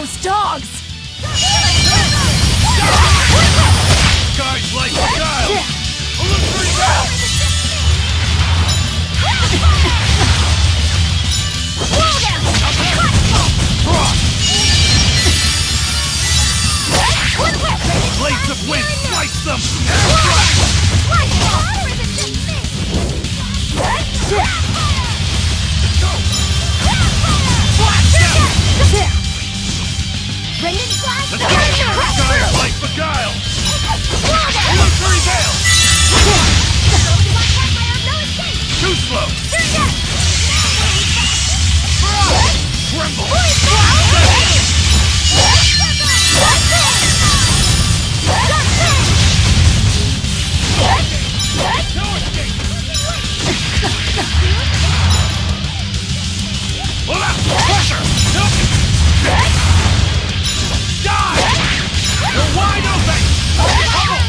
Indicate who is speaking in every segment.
Speaker 1: those dogs!
Speaker 2: Guys like the guile! Illusory bell! Blades of wind, slice them! Guile like the guile! Illusory veil! Too slow! Tremble! No escape! Hold up! Pressure! No! Die! You're wide open! Pummel!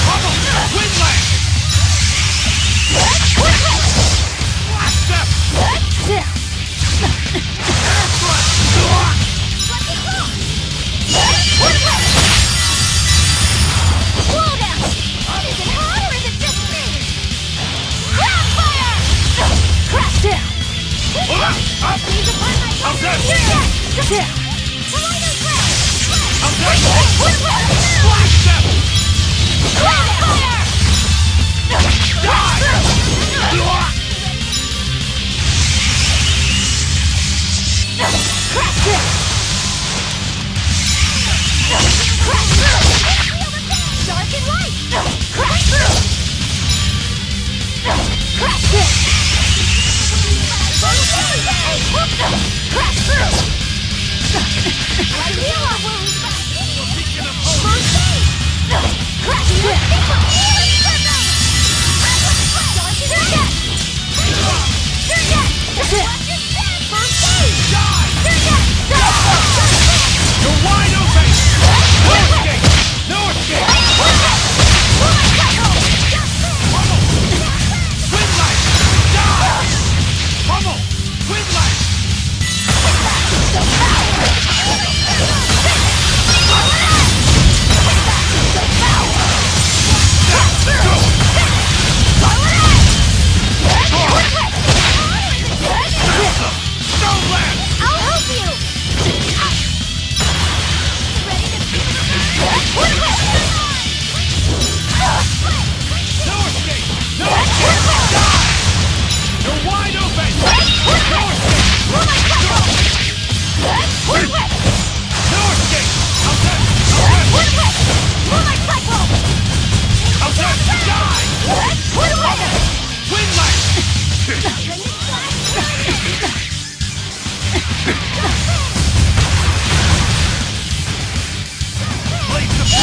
Speaker 2: Pummel! Windland! Last step! Air thrust! Hold up! Up! How's that? How's that? Last step!
Speaker 3: Dark and light! Crash through! Crash through! Crash through! Crash
Speaker 2: You're wide open! No escape! No escape! Pummel! Windlight! Die! Pummel! Windlight! Stoneland!
Speaker 3: I'll help you!
Speaker 2: No escape! No escape! Die! You're wide open! No escape! No escape! How's that? How's that? Die! Windlight! Blades of wind!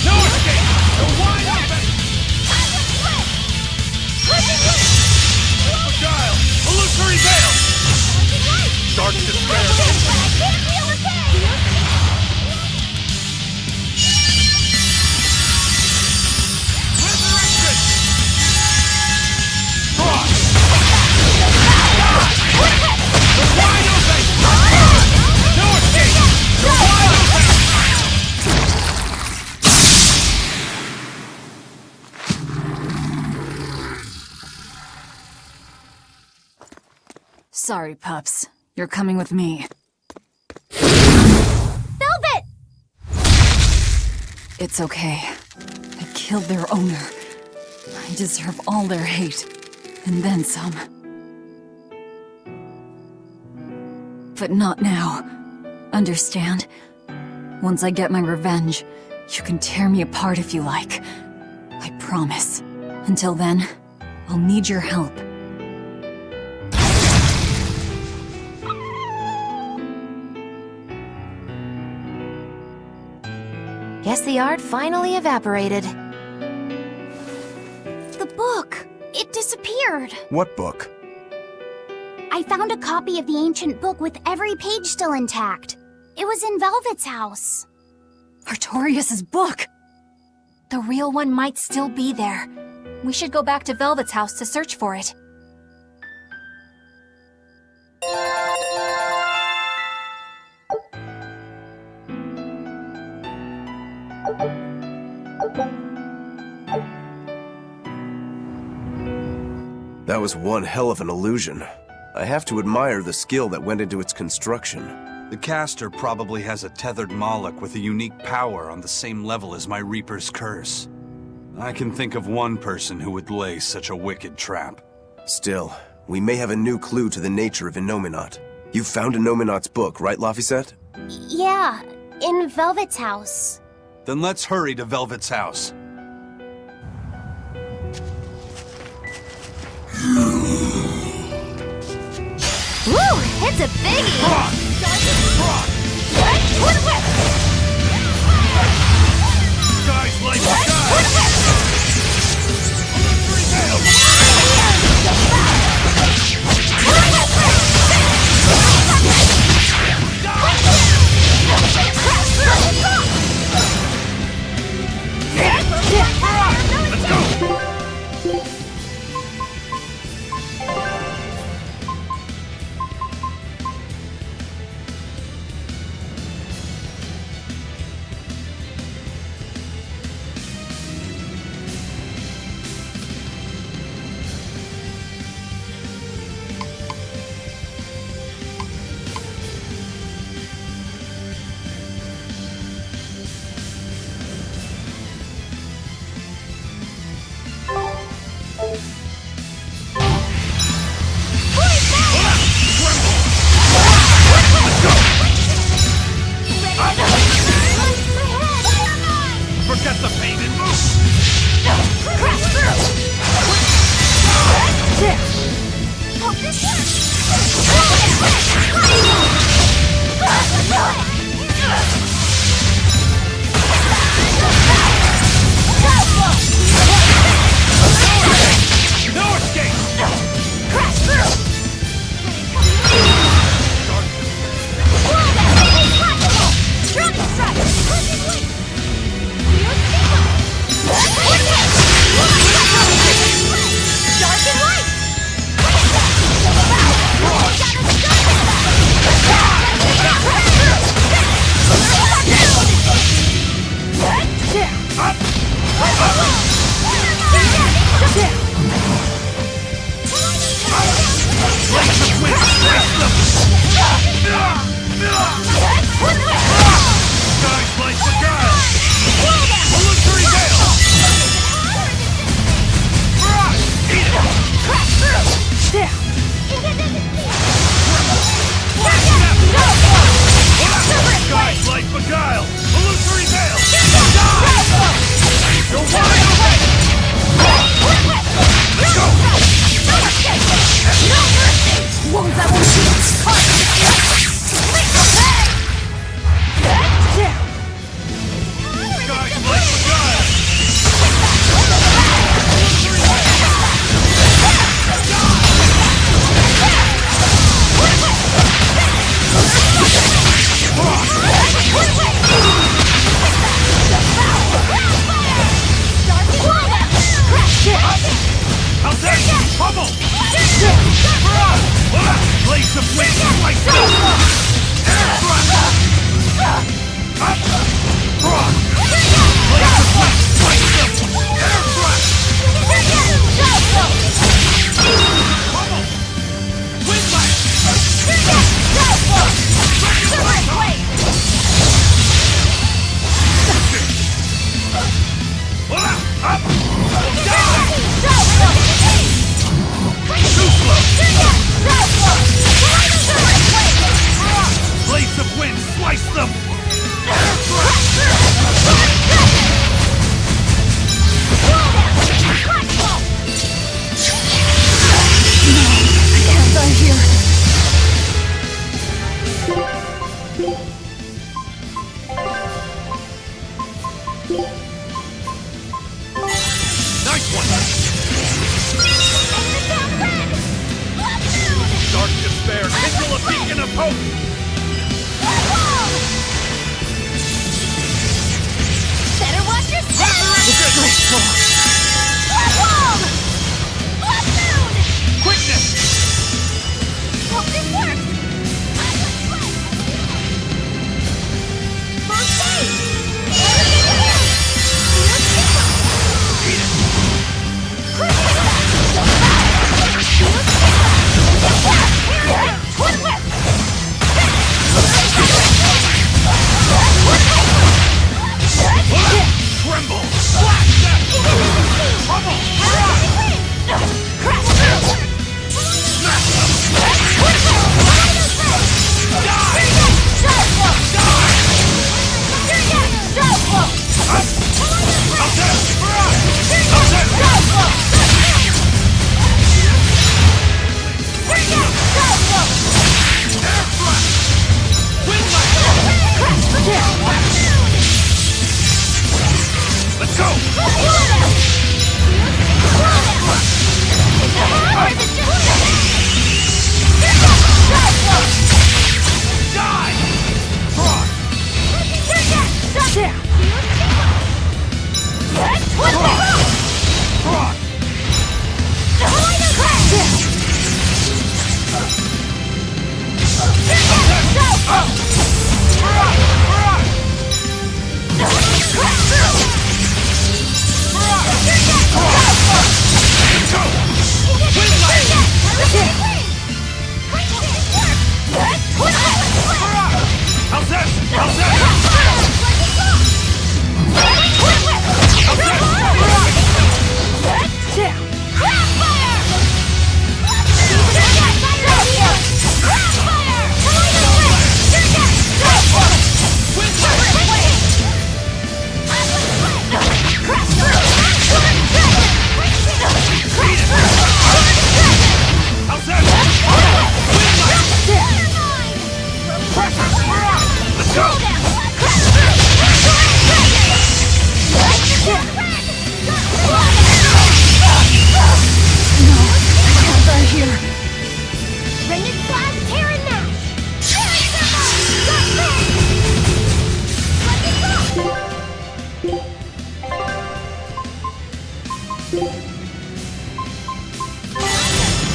Speaker 2: No escape! You're wide open! Guile! Illusory veil! Dark despair! Resurrection! Frost! You're wide open! No escape! You're wide open!
Speaker 1: Sorry, pups. You're coming with me.
Speaker 3: Velvet!
Speaker 1: It's okay. I killed their owner. I deserve all their hate. And then some. But not now. Understand? Once I get my revenge, you can tear me apart if you like. I promise. Until then, I'll need your help.
Speaker 3: Guess the art finally evaporated. The book! It disappeared!
Speaker 4: What book?
Speaker 3: I I found a copy of the ancient book with every page still intact. It was in Velvet's house.
Speaker 1: Artorias' book!
Speaker 4: The real one might still be there. We should go back to Velvet's house to search for it.
Speaker 5: That was one hell of an illusion. I have to admire the skill that went into its construction.
Speaker 2: The caster probably has a tethered Moloch with a unique power on the same level as my Reaper's curse. I can think of one person who would lay such a wicked trap.
Speaker 5: Still, we may have a new clue to the nature of Innominat. You found Innominat's book, right, Laphicet?
Speaker 3: Yeah, in Velvet's house.
Speaker 2: Then let's hurry to Velvet's house.
Speaker 3: Woo! It's a biggie!
Speaker 2: Guys, like Forget the pain and move!
Speaker 3: Crash through!
Speaker 2: No escape!
Speaker 3: Crash through! Dragon strike! Dark and light!
Speaker 2: Guys, like the guy! Illusory veil! Eat it!
Speaker 3: Crash through!
Speaker 2: Guys, like beguile! Illusory veil! You're wide open! Let's go!
Speaker 3: Won't that one shield?
Speaker 2: Guys, like beguile! How dare you! Bubble! Blaze of wind! Like air thrust! Up! Blaze of wind! Like air thrust! Bubble! Wind blast! Up! Down! Too slow!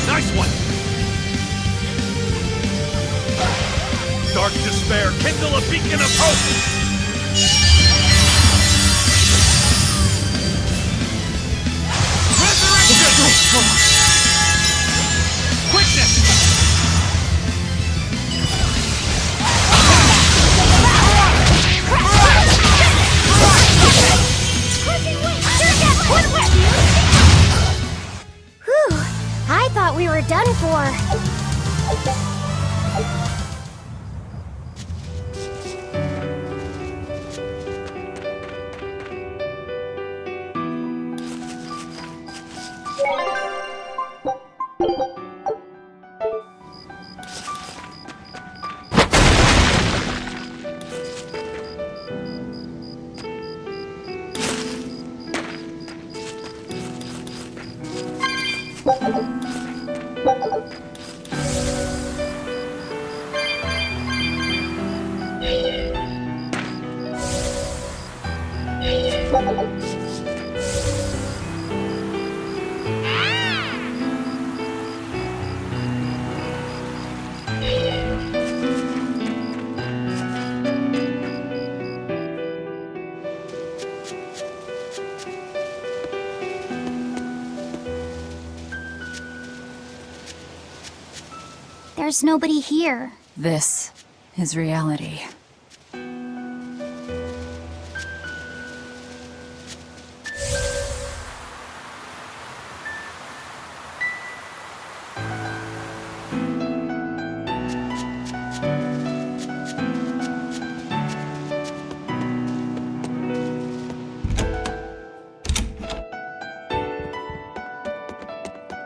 Speaker 2: Nice one! Dark despair, kindle a beacon of hope! Resurrection! Quickness!
Speaker 3: Whew, I thought we were done for. There's nobody here.
Speaker 1: This is reality.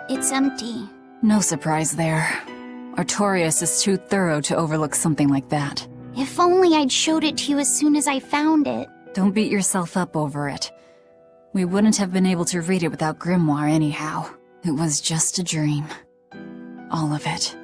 Speaker 3: It's empty.
Speaker 1: No surprise there. Artorias is too thorough to overlook something like that.
Speaker 3: If only I'd showed it to you as soon as I found it.
Speaker 1: Don't beat yourself up over it. We wouldn't have been able to read it without Grimoire anyhow. It was just a dream. All of it.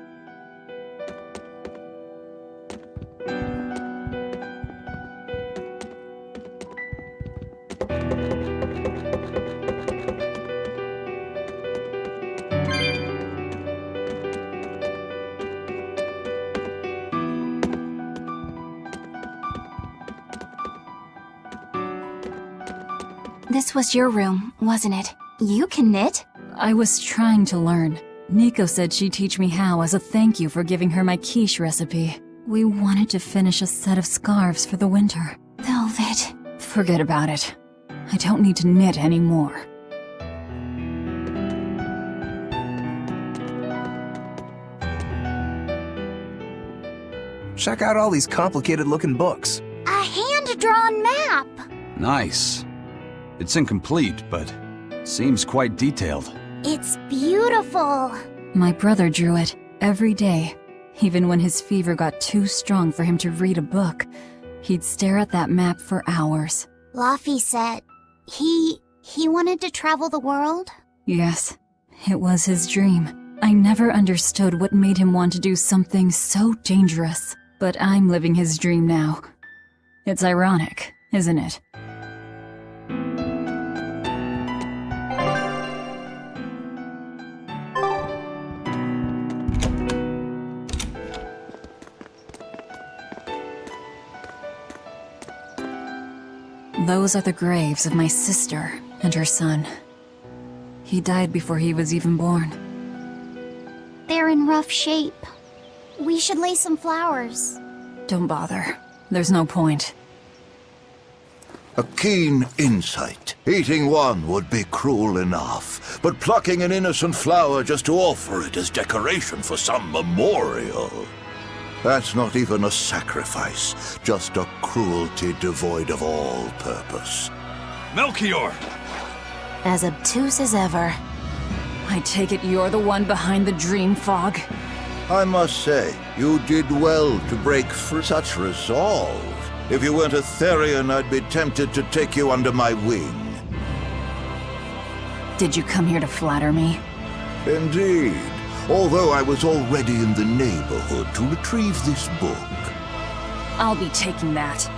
Speaker 4: This was your room, wasn't it? You can knit?
Speaker 1: I was trying to learn. Nico said she'd teach me how as a thank you for giving her my quiche recipe. We wanted to finish a set of scarves for the winter.
Speaker 4: Velvet.
Speaker 1: Forget about it. I don't need to knit anymore.
Speaker 5: Check out all these complicated-looking books.
Speaker 3: A hand-drawn map!
Speaker 2: Nice. It's incomplete, but seems quite detailed.
Speaker 3: It's beautiful.
Speaker 1: My brother drew it every day. Even when his fever got too strong for him to read a book, he'd stare at that map for hours.
Speaker 3: Laffy said he wanted to travel the world?
Speaker 1: Yes, it was his dream. I never understood what made him want to do something so dangerous. But I'm living his dream now. It's ironic, isn't it? Those are the graves of my sister and her son. He died before he was even born.
Speaker 3: They're in rough shape. We should lay some flowers.
Speaker 1: Don't bother. There's no point.
Speaker 6: A keen insight. Eating one would be cruel enough, but plucking an innocent flower just to offer it as decoration for some memorial. That's not even a sacrifice, just a cruelty devoid of all purpose.
Speaker 2: Melchior!
Speaker 4: As obtuse as ever.
Speaker 1: I take it you're the one behind the dream fog?
Speaker 6: I must say, you did well to break for such resolve. If you weren't a Therian, I'd be tempted to take you under my wing.
Speaker 1: Did you come here to flatter me?
Speaker 6: Indeed. Although I was already in the neighborhood to retrieve this book.
Speaker 1: I'll be taking that.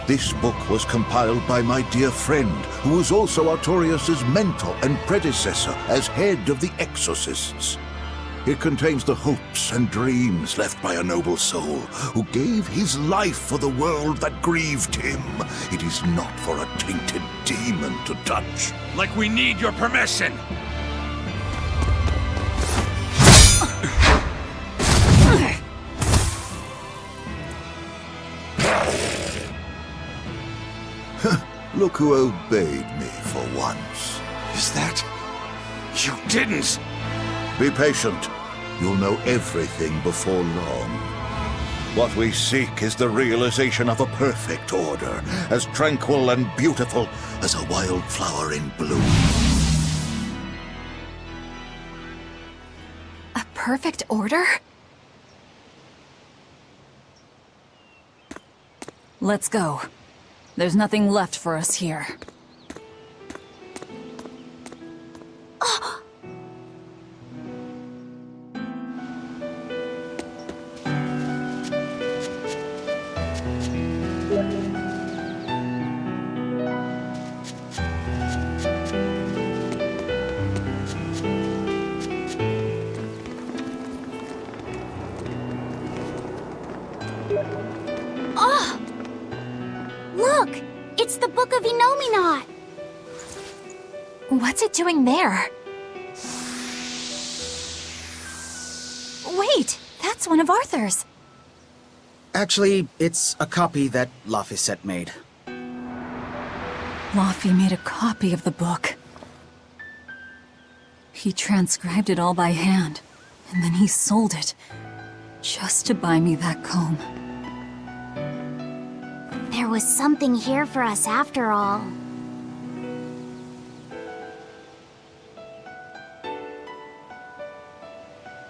Speaker 6: This book was compiled by my dear friend, who was also Artorius' mentor and predecessor as head of the Exorcists. It contains the hopes and dreams left by a noble soul who gave his life for the world that grieved him. It is not for a tainted demon to touch.
Speaker 2: Like we need your permission!
Speaker 6: Look who obeyed me for once.
Speaker 2: Is that... You didn't!
Speaker 6: Be patient. You'll know everything before long. What we seek is the realization of a perfect order, as tranquil and beautiful as a wildflower in bloom.
Speaker 4: A perfect order?
Speaker 1: Let's go. There's nothing left for us here.
Speaker 3: Look! It's the Book of Innominat!
Speaker 4: What's it doing there? Wait, that's one of Arthur's.
Speaker 7: Actually, it's a copy that Laphicet made.
Speaker 1: Laffy made a copy of the book. He transcribed it all by hand, and then he sold it, just to buy me that comb.
Speaker 3: There was something here for us after all.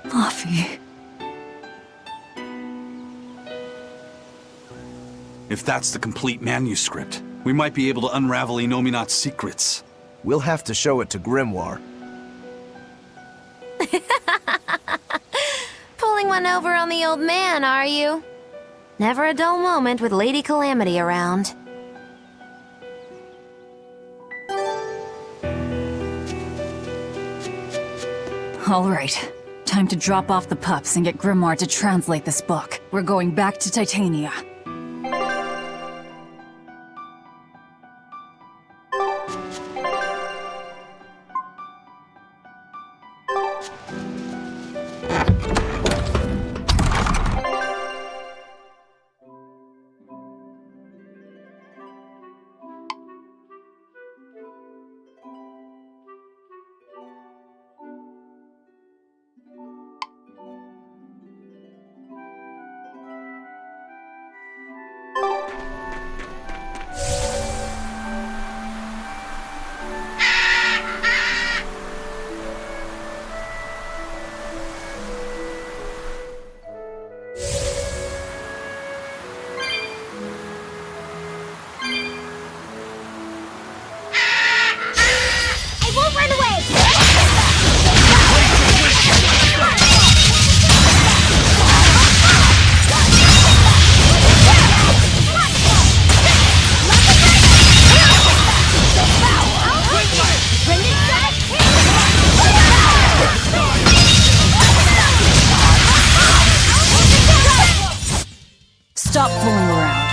Speaker 1: Laffy.
Speaker 2: If that's the complete manuscript, we might be able to unravel Innominat's secrets.
Speaker 5: We'll have to show it to Grimoire.
Speaker 4: Pulling one over on the old man, are you? Never a dull moment with Lady Calamity around.
Speaker 1: All right. Time to drop off the pups and get Grimoire to translate this book. We're going back to Titania.
Speaker 3: I won't run away!
Speaker 1: Stop fooling around.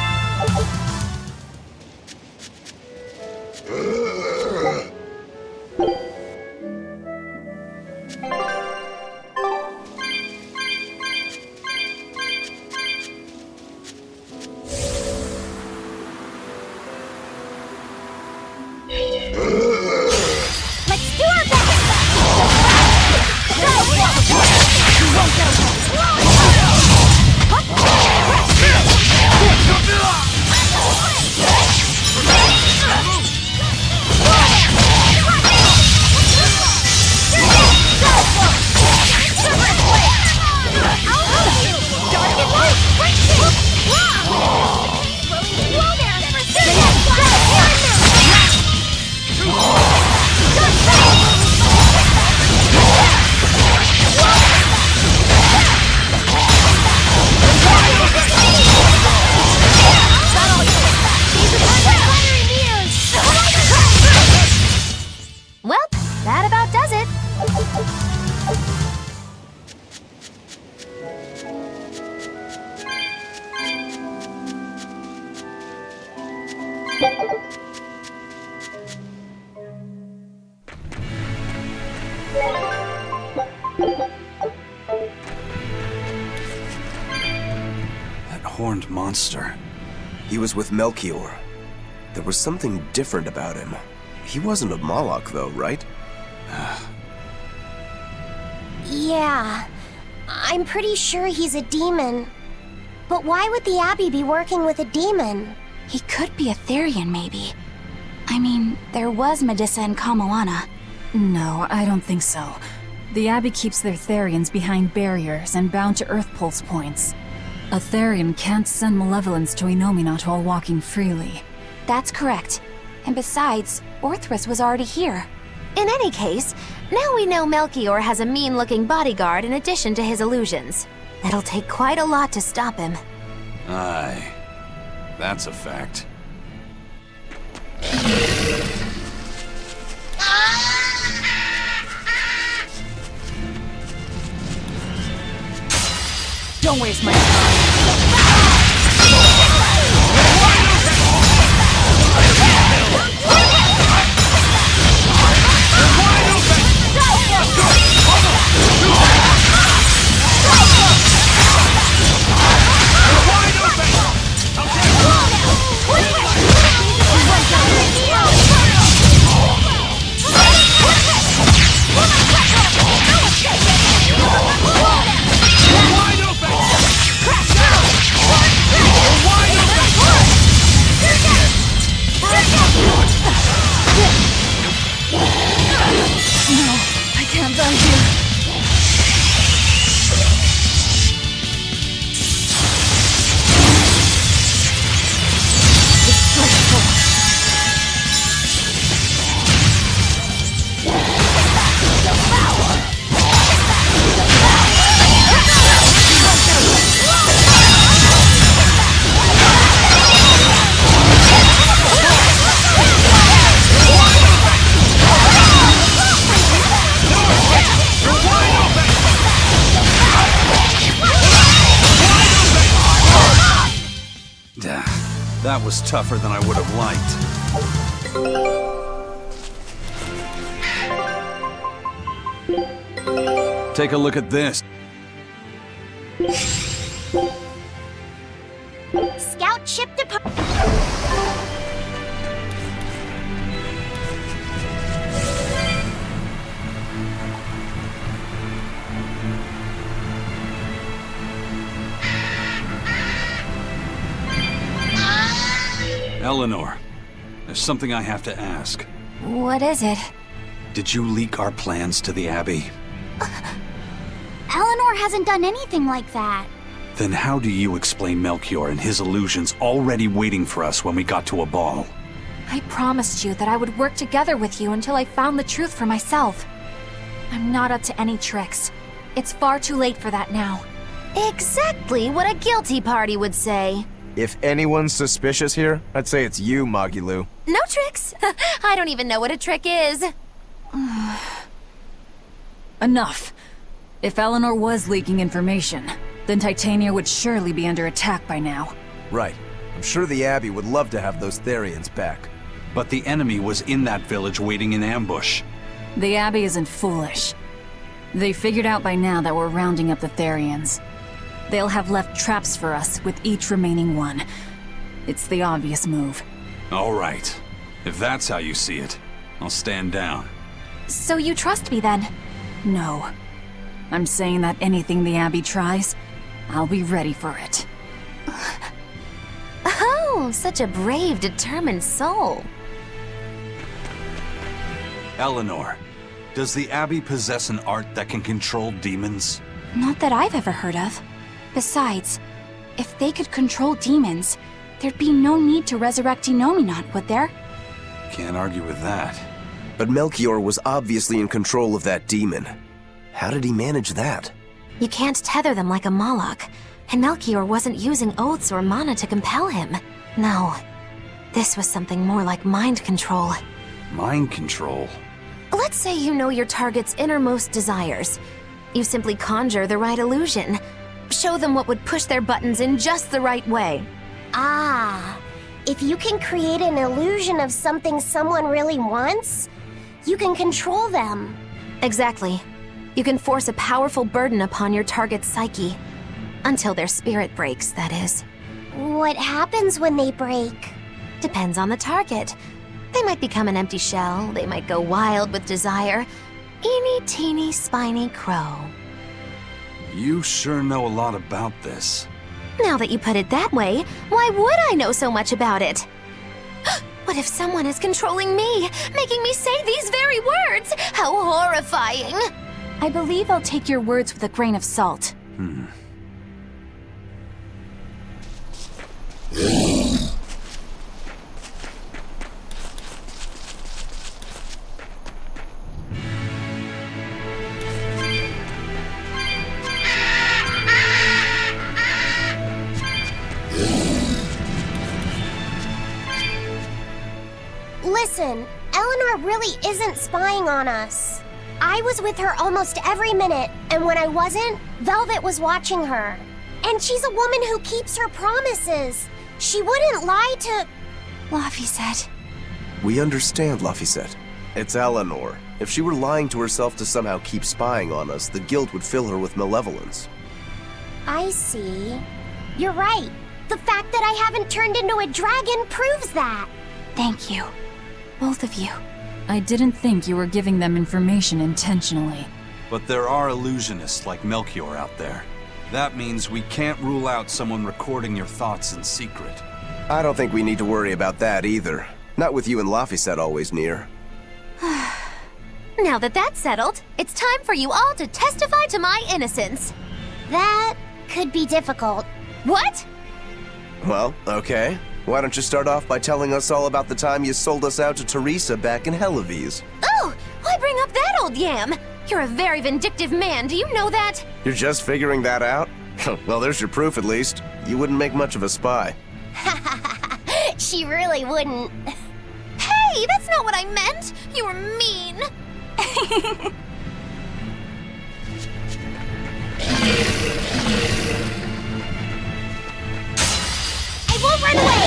Speaker 2: horned monster.
Speaker 5: He was with Melchior. There was something different about him. He wasn't a Moloch, though, right?
Speaker 3: Yeah, I'm pretty sure he's a demon. But why would the Abbey be working with a demon?
Speaker 4: He could be a Therian, maybe. I mean, there was Medusa and Kamoana.
Speaker 1: No, I don't think so. The Abbey keeps their Therians behind barriers and bound to Earth Pulse points. A Therian can't send malevolence to Innominat while walking freely.
Speaker 4: That's correct. And besides, Orthrus was already here. In any case, now we know Melchior has a mean-looking bodyguard in addition to his illusions. It'll take quite a lot to stop him.
Speaker 2: Aye. That's a fact.
Speaker 1: Don't waste my time.
Speaker 2: That was tougher than I would have liked. Take a look at this.
Speaker 3: Scout ship depart.
Speaker 2: Eleanor, there's something I have to ask.
Speaker 4: What is it?
Speaker 2: Did you leak our plans to the Abbey?
Speaker 3: Eleanor hasn't done anything like that.
Speaker 2: Then how do you explain Melchior and his illusions already waiting for us when we got to a ball?
Speaker 4: I promised you that I would work together with you until I found the truth for myself. I'm not up to any tricks. It's far too late for that now.
Speaker 8: Exactly what a guilty party would say.
Speaker 9: If anyone's suspicious here, I'd say it's you, Magilu.
Speaker 8: No tricks. I don't even know what a trick is.
Speaker 1: Enough. If Eleanor was leaking information, then Titania would surely be under attack by now.
Speaker 5: Right. I'm sure the Abbey would love to have those Therians back.
Speaker 2: But the enemy was in that village waiting in ambush.
Speaker 1: The Abbey isn't foolish. They figured out by now that we're rounding up the Therians. They'll have left traps for us with each remaining one. It's the obvious move.
Speaker 2: All right. If that's how you see it, I'll stand down.
Speaker 4: So you trust me then?
Speaker 1: No. I'm saying that anything the Abbey tries, I'll be ready for it.
Speaker 8: Oh, such a brave, determined soul.
Speaker 2: Eleanor, does the Abbey possess an art that can control demons?
Speaker 4: Not that I've ever heard of. Besides, if they could control demons, there'd be no need to resurrect Innominat, would there?
Speaker 2: Can't argue with that.
Speaker 5: But Melchior was obviously in control of that demon. How did he manage that?
Speaker 8: You can't tether them like a Moloch, and Melchior wasn't using oaths or mana to compel him. No, this was something more like mind control.
Speaker 2: Mind control?
Speaker 8: Let's say you know your target's innermost desires. You simply conjure the right illusion. Show them what would push their buttons in just the right way.
Speaker 3: Ah, if you can create an illusion of something someone really wants, you can control them.
Speaker 8: Exactly. You can force a powerful burden upon your target's psyche. Until their spirit breaks, that is.
Speaker 3: What happens when they break?
Speaker 4: Depends on the target. They might become an empty shell, they might go wild with desire. Eeny teeny spiny crow.
Speaker 2: You sure know a lot about this.
Speaker 4: Now that you put it that way, why would I know so much about it? What if someone is controlling me, making me say these very words? How horrifying!
Speaker 8: I believe I'll take your words with a grain of salt.
Speaker 3: Listen, Eleanor really isn't spying on us. I was with her almost every minute, and when I wasn't, Velvet was watching her. And she's a woman who keeps her promises. She wouldn't lie to...
Speaker 8: Laphicet.
Speaker 5: We understand, Laphicet. It's Eleanor. If she were lying to herself to somehow keep spying on us, the guilt would fill her with malevolence.
Speaker 3: I see. You're right. The fact that I haven't turned into a dragon proves that.
Speaker 8: Thank you. Both of you.
Speaker 1: I didn't think you were giving them information intentionally.
Speaker 2: But there are illusionists like Melchior out there. That means we can't rule out someone recording your thoughts in secret.
Speaker 5: I don't think we need to worry about that either. Not with you and Laphicet always near.
Speaker 4: Now that that's settled, it's time for you all to testify to my innocence.
Speaker 3: That could be difficult.
Speaker 4: What?
Speaker 5: Well, okay. Why don't you start off by telling us all about the time you sold us out to Teresa back in Helives?
Speaker 4: Oh, why bring up that old yam? You're a very vindictive man, do you know that?
Speaker 5: You're just figuring that out? Well, there's your proof at least. You wouldn't make much of a spy.
Speaker 3: She really wouldn't.
Speaker 4: Hey, that's not what I meant! You were mean!
Speaker 3: I won't run away!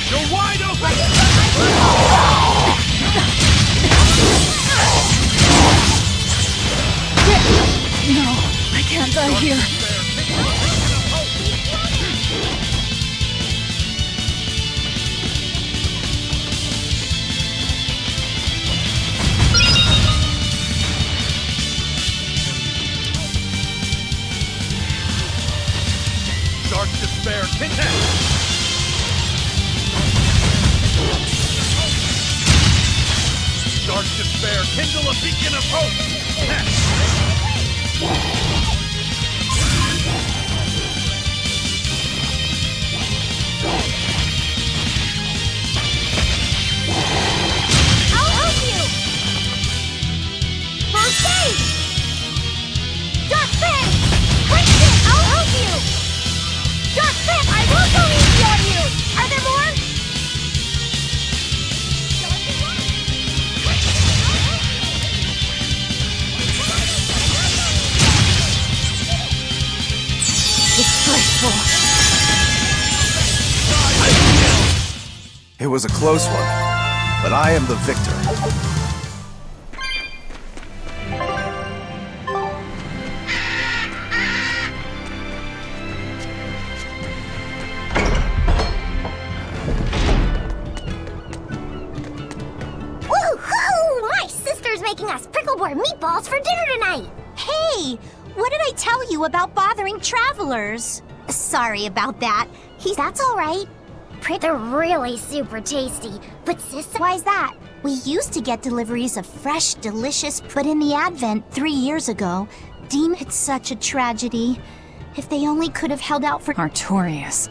Speaker 2: You're wide open!
Speaker 1: No, I can't die here.
Speaker 2: Dark despair, contest! Dark despair, kindle a beacon of hope!
Speaker 3: I'll help you! First aid! Dark Fang! Winston, I'll help you! Dark Fang, I will go easy on you! Are there more?
Speaker 1: Disgraceful.
Speaker 5: It was a close one, but I am the victor.
Speaker 3: Woohoo! My sister's making us prickle-board meatballs for dinner tonight! Hey! What did I tell you about bothering travelers? Sorry about that. That's all right. They're really super tasty. But sister, why's that?
Speaker 10: We used to get deliveries of fresh, delicious, but in the Advent 3 years ago, Dean had such a tragedy. If they only could have held out for
Speaker 1: Artorias.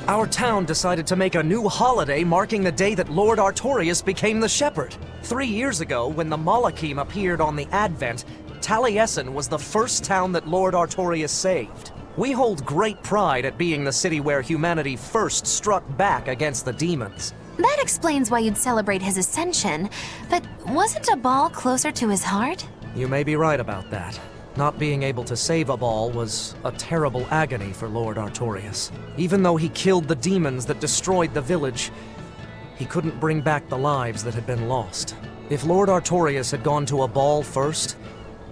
Speaker 11: Our town decided to make a new holiday marking the day that Lord Artorius became the Shepherd. 3 years ago, when the Malachim appeared on the Advent, Taliesin was the first town that Lord Artorius saved. We hold great pride at being the city where humanity first struck back against the demons.
Speaker 8: That explains why you'd celebrate his ascension, but wasn't a ball closer to his heart?
Speaker 11: You may be right about that. Not being able to save a ball was a terrible agony for Lord Artorius. Even though he killed the demons that destroyed the village, he couldn't bring back the lives that had been lost. If Lord Artorius had gone to a ball first,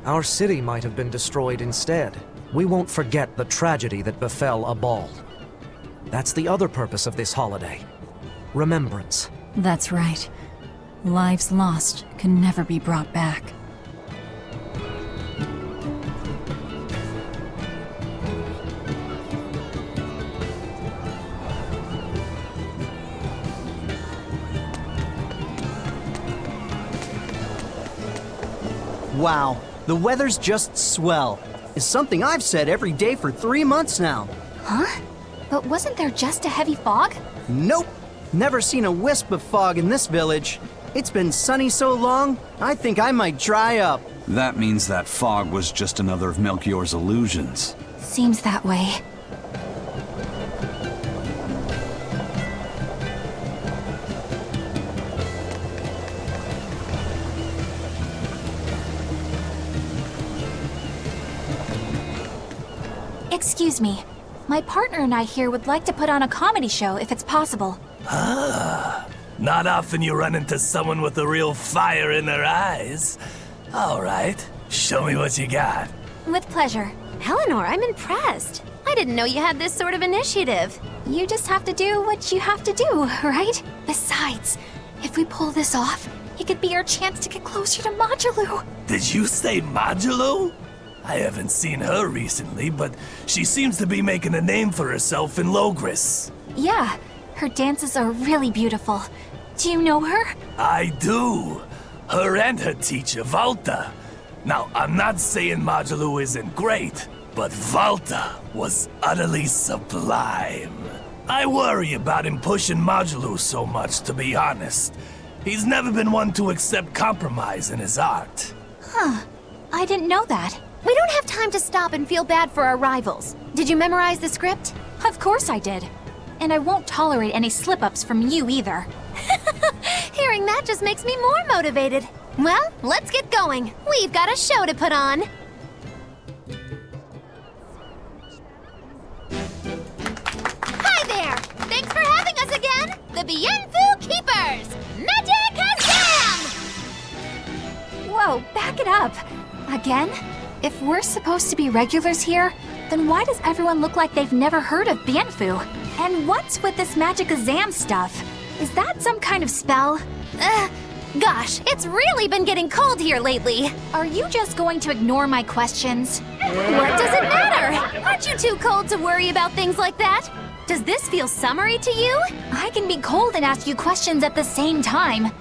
Speaker 11: our city might have been destroyed instead. We won't forget the tragedy that befell a ball. That's the other purpose of this holiday. Remembrance.
Speaker 1: That's right. Lives lost can never be brought back.
Speaker 12: Wow, the weather's just swell. Is something I've said every day for 3 months now.
Speaker 8: Huh? But wasn't there just a heavy fog?
Speaker 12: Nope. Never seen a wisp of fog in this village. It's been sunny so long, I think I might dry up.
Speaker 2: That means that fog was just another of Melchior's illusions.
Speaker 8: Seems that way. Excuse me. My partner and I here would like to put on a comedy show if it's possible.
Speaker 13: Ah, not often you run into someone with a real fire in their eyes. All right, show me what you got.
Speaker 8: With pleasure. Eleanor, I'm impressed. I didn't know you had this sort of initiative. You just have to do what you have to do, right? Besides, if we pull this off, it could be our chance to get closer to Modulu.
Speaker 13: Did you say Modulu? I haven't seen her recently, but she seems to be making a name for herself in Logris.
Speaker 8: Yeah, her dances are really beautiful. Do you know her?
Speaker 13: I do. Her and her teacher, Valta. Now, I'm not saying Modulu isn't great, but Valta was utterly sublime. I worry about him pushing Modulu so much, to be honest. He's never been one to accept compromise in his art.
Speaker 8: Huh. I didn't know that. We don't have time to stop and feel bad for our rivals. Did you memorize the script?
Speaker 1: Of course I did. And I won't tolerate any slip-ups from you either.
Speaker 8: Hearing that just makes me more motivated. Well, let's get going. We've got a show to put on. Hi there! Thanks for having us again! The Bienfu Keepers! Magic Azam!
Speaker 1: Whoa, back it up. Again? If we're supposed to be regulars here, then why does everyone look like they've never heard of Bienfu? And what's with this Magic Azam stuff? Is that some kind of spell?
Speaker 8: Gosh, it's really been getting cold here lately.
Speaker 1: Are you just going to ignore my questions?
Speaker 8: What does it matter? Aren't you too cold to worry about things like that? Does this feel summery to you?
Speaker 1: I can be cold and ask you questions at the same time.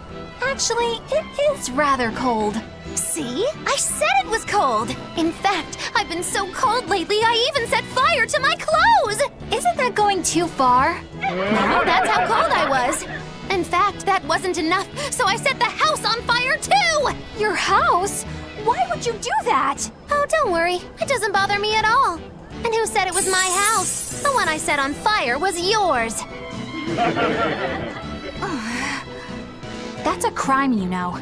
Speaker 1: Actually, it is rather cold.
Speaker 8: See? I said it was cold! In fact, I've been so cold lately I even set fire to my clothes!
Speaker 1: Isn't that going too far?
Speaker 8: No, that's how cold I was. In fact, that wasn't enough, so I set the house on fire too!
Speaker 1: Your house? Why would you do that?
Speaker 8: Oh, don't worry. It doesn't bother me at all. And who said it was my house? The one I set on fire was yours.
Speaker 1: That's a crime, you know.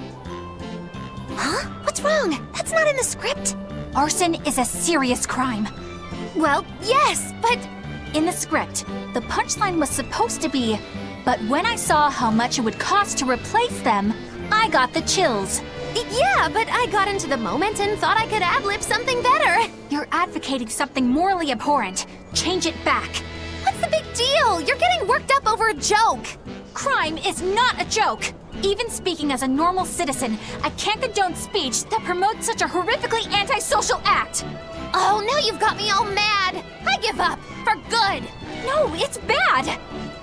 Speaker 8: Huh? What's wrong? That's not in the script.
Speaker 1: Arson is a serious crime.
Speaker 8: Well, yes, but...
Speaker 1: In the script, the punchline was supposed to be, but when I saw how much it would cost to replace them, I got the chills.
Speaker 8: Yeah, but I got into the moment and thought I could ad-lib something better.
Speaker 1: You're advocating something morally abhorrent. Change it back.
Speaker 8: What's the big deal? You're getting worked up over a joke.
Speaker 1: Crime is not a joke. Even speaking as a normal citizen, I can't condone speech that promotes such a horrifically antisocial act.
Speaker 8: Oh, now you've got me all mad. I give up. For good.
Speaker 1: No, it's bad.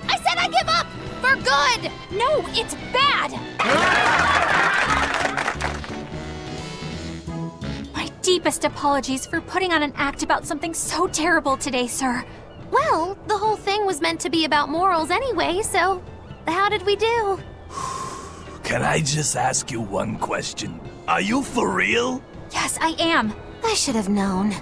Speaker 8: I said I give up. For good.
Speaker 1: No, it's bad. My deepest apologies for putting on an act about something so terrible today, sir.
Speaker 8: Well, the whole thing was meant to be about morals anyway, so how did we do?
Speaker 13: Can I just ask you one question? Are you for real?
Speaker 8: Yes, I am.
Speaker 4: I should have known.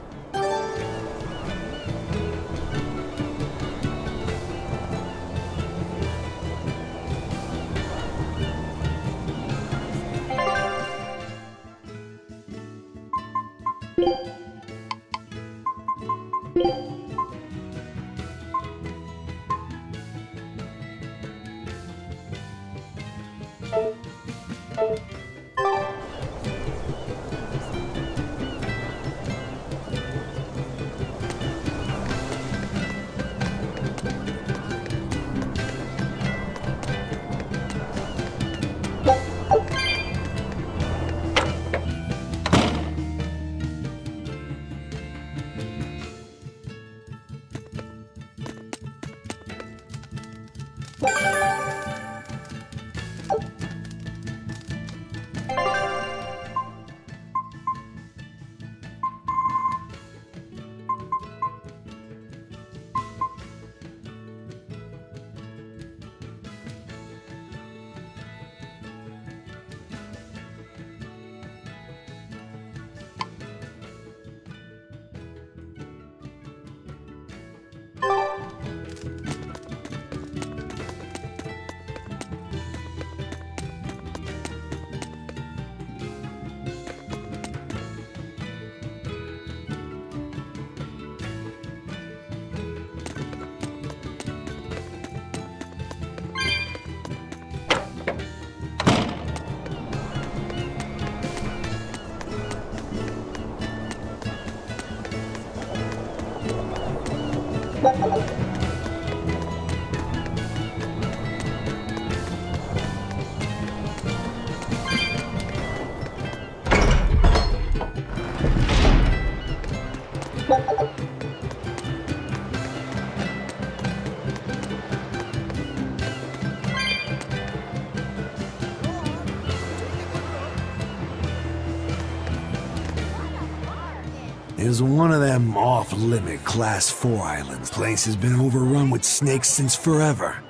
Speaker 14: Is one of them off-limit Class 4 islands. Place has been overrun with snakes since forever.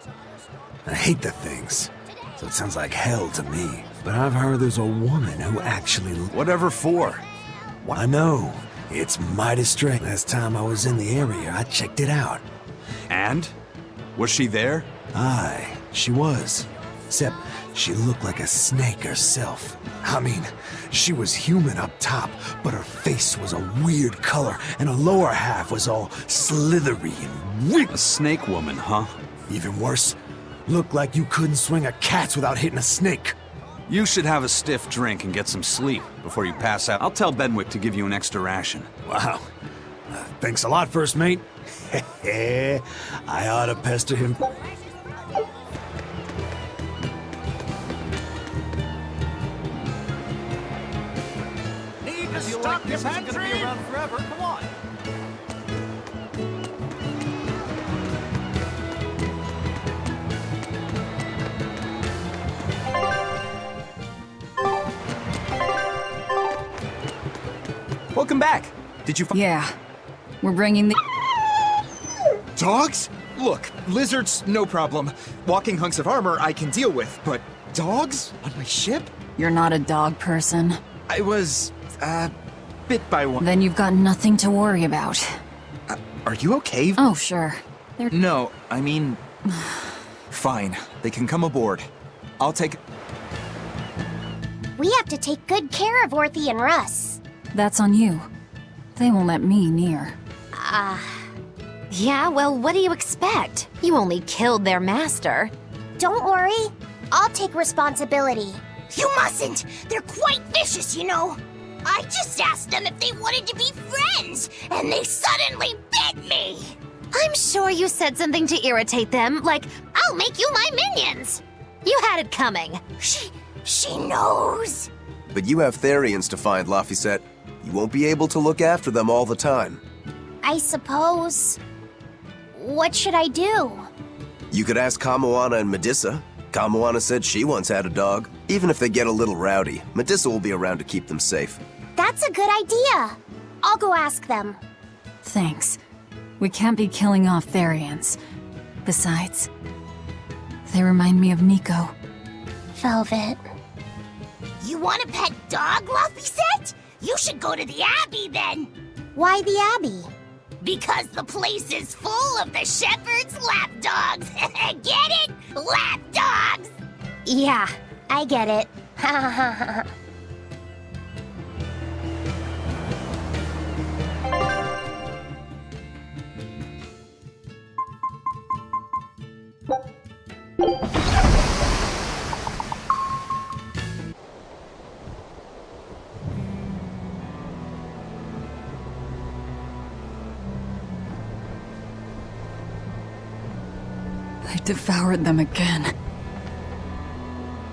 Speaker 14: I hate the things, so it sounds like hell to me. But I've heard there's a woman who actually...
Speaker 9: Whatever for?
Speaker 14: I know. It's mighty strange. Last time I was in the area, I checked it out.
Speaker 2: And? Was she there?
Speaker 14: Aye, she was. Except she looked like a snake herself. I mean, she was human up top, but her face was a weird color, and her lower half was all slithery and weird.
Speaker 2: A snake woman, huh?
Speaker 14: Even worse, looked like you couldn't swing a cat's without hitting a snake.
Speaker 2: You should have a stiff drink and get some sleep before you pass out. I'll tell Benwick to give you an extra ration.
Speaker 14: Wow. Thanks a lot, First Mate. I ought to pester him.
Speaker 12: Need to stock your pantry? Gonna be around forever. Come on.
Speaker 7: Welcome back. Did you find...
Speaker 1: Yeah. We're bringing the...
Speaker 7: Dogs? Look, lizards, no problem. Walking hunks of armor I can deal with, but dogs? On my ship?
Speaker 1: You're not a dog person.
Speaker 7: I was, bit by one.
Speaker 1: Then you've got nothing to worry about.
Speaker 7: Are you okay?
Speaker 1: Oh, sure.
Speaker 7: No, I mean... Fine, they can come aboard. I'll take...
Speaker 3: We have to take good care of Orthy and Russ.
Speaker 1: That's on you. They won't let me near.
Speaker 4: Yeah, well, what do you expect? You only killed their master.
Speaker 3: Don't worry. I'll take responsibility. You mustn't! They're quite vicious, you know. I just asked them if they wanted to be friends, and they suddenly bit me!
Speaker 4: I'm sure you said something to irritate them, like, I'll make you my minions! You had it coming.
Speaker 3: She knows.
Speaker 5: But you have Therians to find, Laphicet. You won't be able to look after them all the time.
Speaker 3: I suppose... What should I do?
Speaker 5: You could ask Kamoana and Medissa. Kamoana said she once had a dog. Even if they get a little rowdy, Medissa will be around to keep them safe.
Speaker 3: That's a good idea. I'll go ask them.
Speaker 1: Thanks. We can't be killing off Therians. Besides, they remind me of Nico.
Speaker 10: Velvet.
Speaker 3: You want a pet dog, Laphicet? You should go to the Abbey then.
Speaker 10: Why the Abbey?
Speaker 3: Because the place is full of the shepherd's lapdogs. Get it? Lapdogs!
Speaker 10: Yeah, I get it. Ha ha ha ha.
Speaker 1: I devoured them again.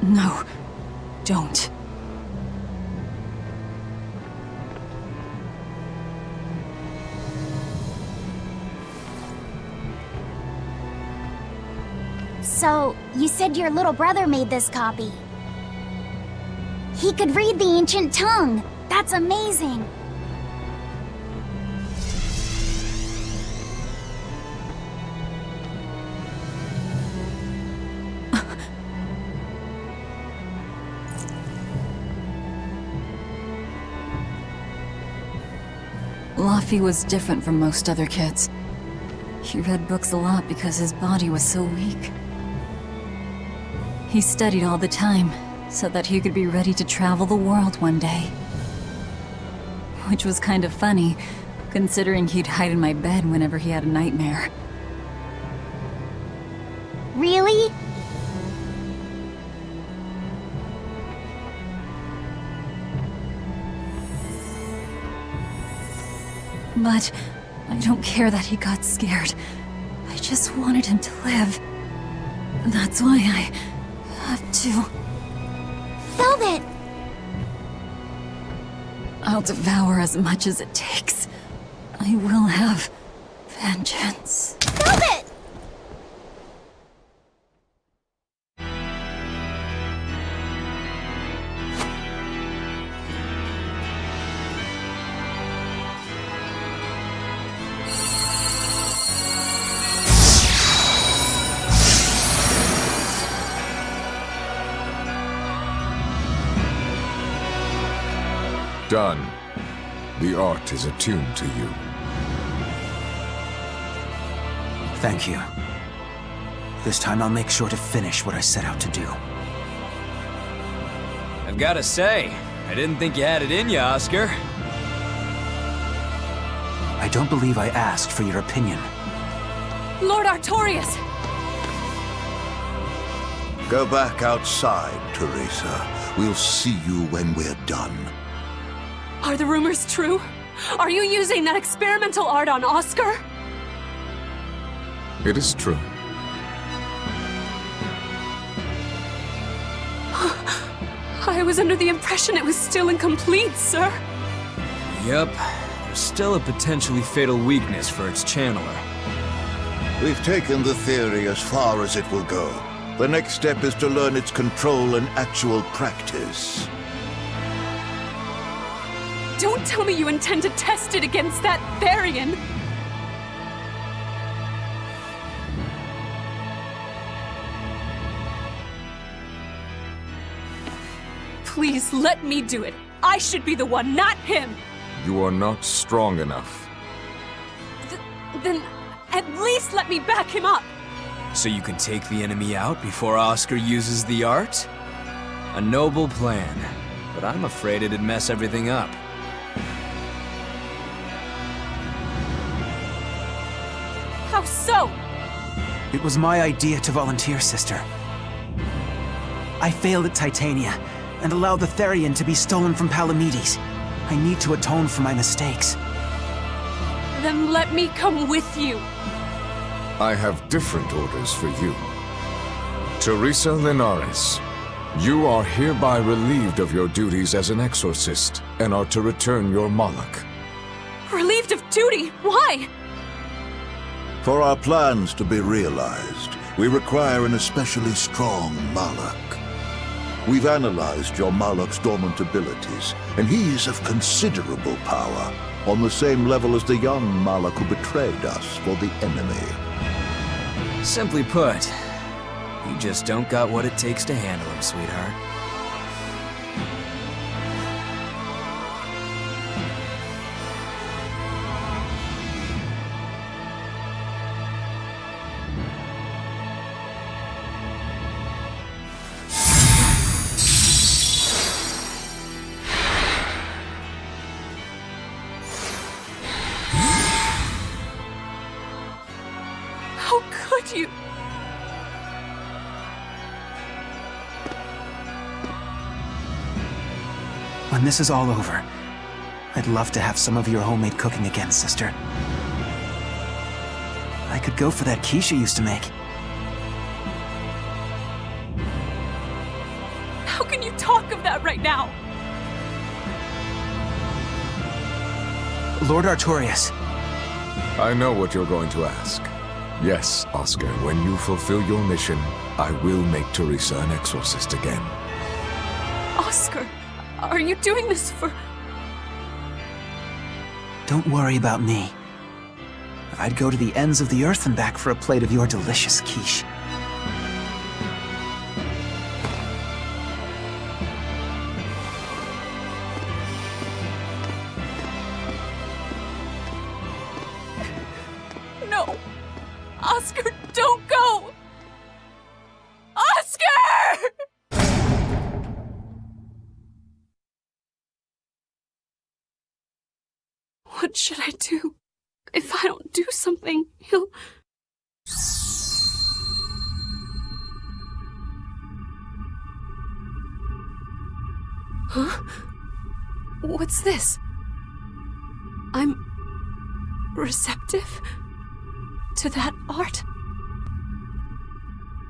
Speaker 1: No, don't.
Speaker 10: So, you said your little brother made this copy. He could read the ancient tongue. That's amazing.
Speaker 1: Laffy was different from most other kids. He read books a lot because his body was so weak. He studied all the time, so that he could be ready to travel the world one day. Which was kind of funny, considering he'd hide in my bed whenever he had a nightmare.
Speaker 10: Really?
Speaker 1: But I don't care that he got scared. I just wanted him to live. That's why I have to.
Speaker 10: Velvet!
Speaker 1: I'll devour as much as it takes. I will have vengeance.
Speaker 10: Velvet!
Speaker 15: Done. The art is attuned to you.
Speaker 12: Thank you. This time I'll make sure to finish what I set out to do.
Speaker 16: I've gotta say, I didn't think you had it in you, Oscar.
Speaker 12: I don't believe I asked for your opinion.
Speaker 1: Lord Artorias!
Speaker 6: Go back outside, Teresa. We'll see you when we're done.
Speaker 1: Are the rumors true? Are you using that experimental art on Oscar?
Speaker 15: It is true.
Speaker 1: I was under the impression it was still incomplete, sir.
Speaker 16: Yup. There's still a potentially fatal weakness for its channeler.
Speaker 6: We've taken the theory as far as it will go. The next step is to learn its control and actual practice.
Speaker 1: Don't tell me you intend to test it against that Therian! Please let me do it. I should be the one, not him!
Speaker 15: You are not strong enough.
Speaker 1: Then at least let me back him up!
Speaker 16: So you can take the enemy out before Oscar uses the art? A noble plan, but I'm afraid it'd mess everything up.
Speaker 1: How so?
Speaker 12: It was my idea to volunteer, sister. I failed at Titania, and allowed the Therian to be stolen from Palamedes. I need to atone for my mistakes.
Speaker 1: Then let me come with you.
Speaker 15: I have different orders for you. Teresa Linares, you are hereby relieved of your duties as an exorcist, and are to return your Moloch.
Speaker 1: Relieved of duty? Why?
Speaker 6: For our plans to be realized, we require an especially strong Moloch. We've analyzed your Malak's dormant abilities, and he is of considerable power, on the same level as the young Malak who betrayed us for the enemy.
Speaker 16: Simply put, you just don't got what it takes to handle him, sweetheart.
Speaker 17: How could you?
Speaker 12: When this is all over, I'd love to have some of your homemade cooking again, sister. I could go for that quiche you used to make.
Speaker 17: How can you talk of that right now?
Speaker 12: Lord Artorias.
Speaker 15: I know what you're going to ask. Yes, Oscar, when you fulfill your mission, I will make Teresa an exorcist again.
Speaker 17: Oscar, are you doing this for...
Speaker 12: Don't worry about me. I'd go to the ends of the earth and back for a plate of your delicious quiche.
Speaker 17: No! Oscar, don't go! Oscar! What should I do? If I don't do something, he'll... Huh? What's this? I'm... receptive to that art.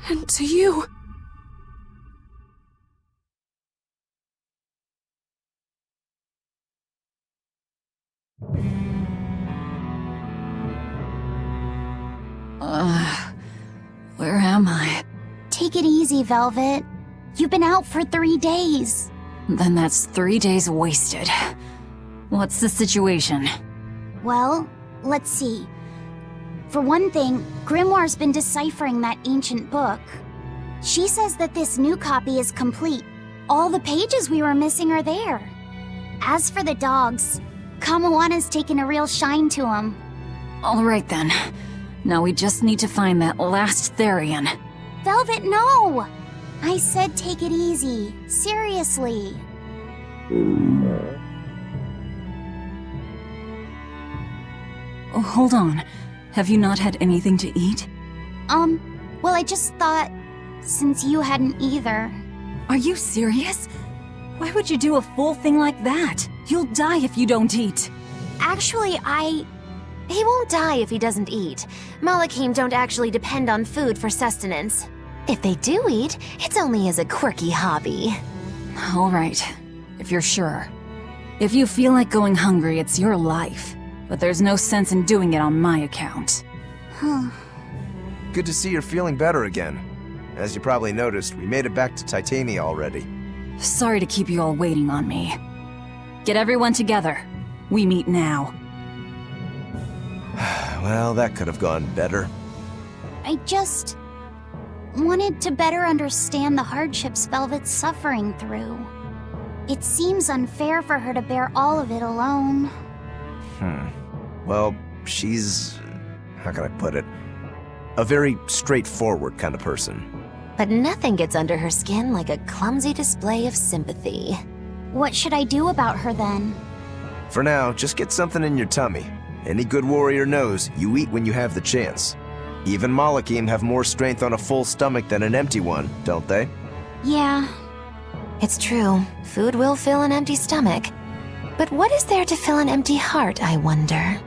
Speaker 17: And to you.
Speaker 1: Where am I?
Speaker 10: Take it easy, Velvet. You've been out for 3 days.
Speaker 1: Then that's 3 days wasted. What's the situation?
Speaker 10: Well, let's see. For one thing, Grimoire's been deciphering that ancient book. She says that this new copy is complete. All the pages we were missing are there. As for the dogs, Kamawana's taken a real shine to them.
Speaker 1: All right then. Now we just need to find that last Therian.
Speaker 10: Velvet, no! I said take it easy. Seriously.
Speaker 1: Oh, hold on. Have you not had anything to eat?
Speaker 10: Well, I just thought, since you hadn't either.
Speaker 1: Are you serious? Why would you do a full thing like that? You'll die if you don't eat.
Speaker 10: Actually,
Speaker 4: He won't die if he doesn't eat. Malakim don't actually depend on food for sustenance. If they do eat, it's only as a quirky hobby.
Speaker 1: All right, if you're sure. If you feel like going hungry, it's your life. But there's no sense in doing it on my account.
Speaker 10: Huh.
Speaker 9: Good to see you're feeling better again. As you probably noticed, we made it back to Titania already.
Speaker 1: Sorry to keep you all waiting on me. Get everyone together. We meet now.
Speaker 9: Well, that could have gone better.
Speaker 10: I just wanted to better understand the hardships Velvet's suffering through. It seems unfair for her to bear all of it alone.
Speaker 9: Well, she's... how can I put it? A very straightforward kind of person.
Speaker 4: But nothing gets under her skin like a clumsy display of sympathy.
Speaker 10: What should I do about her then?
Speaker 9: For now, just get something in your tummy. Any good warrior knows you eat when you have the chance. Even Malakim have more strength on a full stomach than an empty one, don't they?
Speaker 10: Yeah.
Speaker 4: It's true. Food will fill an empty stomach. But what is there to fill an empty heart, I wonder?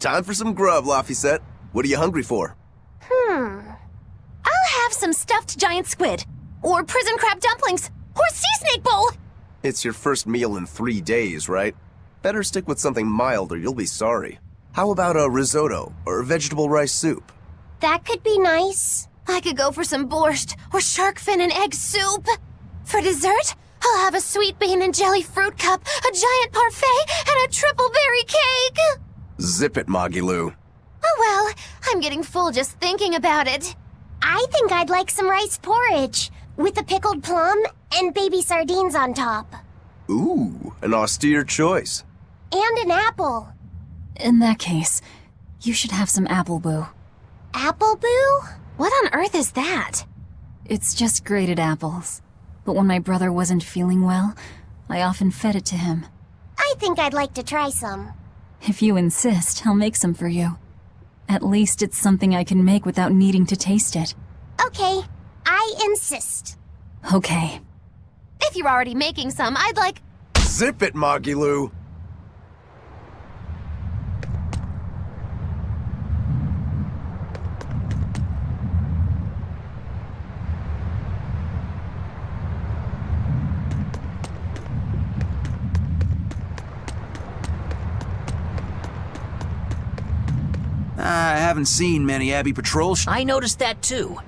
Speaker 5: Time for some grub, Laphicet. What are you hungry for?
Speaker 4: I'll have some stuffed giant squid, or prison crab dumplings, or sea snake bowl!
Speaker 5: It's your first meal in 3 days, right? Better stick with something mild or you'll be sorry. How about a risotto or vegetable rice soup?
Speaker 3: That could be nice.
Speaker 4: I could go for some borscht, or shark fin and egg soup. For dessert, I'll have a sweet bean and jelly fruit cup, a giant parfait, and a triple berry cake!
Speaker 5: Zip it, Magilou.
Speaker 4: Oh well, I'm getting full just thinking about it.
Speaker 3: I think I'd like some rice porridge, with a pickled plum and baby sardines on top.
Speaker 5: Ooh, an austere choice.
Speaker 3: And an apple.
Speaker 1: In that case, you should have some apple boo.
Speaker 3: Apple boo?
Speaker 4: What on earth is that?
Speaker 1: It's just grated apples. But when my brother wasn't feeling well, I often fed it to him.
Speaker 3: I think I'd like to try some.
Speaker 1: If you insist, I'll make some for you. At least it's something I can make without needing to taste it.
Speaker 3: Okay, I insist.
Speaker 1: Okay.
Speaker 4: If you're already making some, I'd like...
Speaker 5: Zip it, Magilou.
Speaker 12: I haven't seen many Abbey patrols.
Speaker 18: I noticed that too.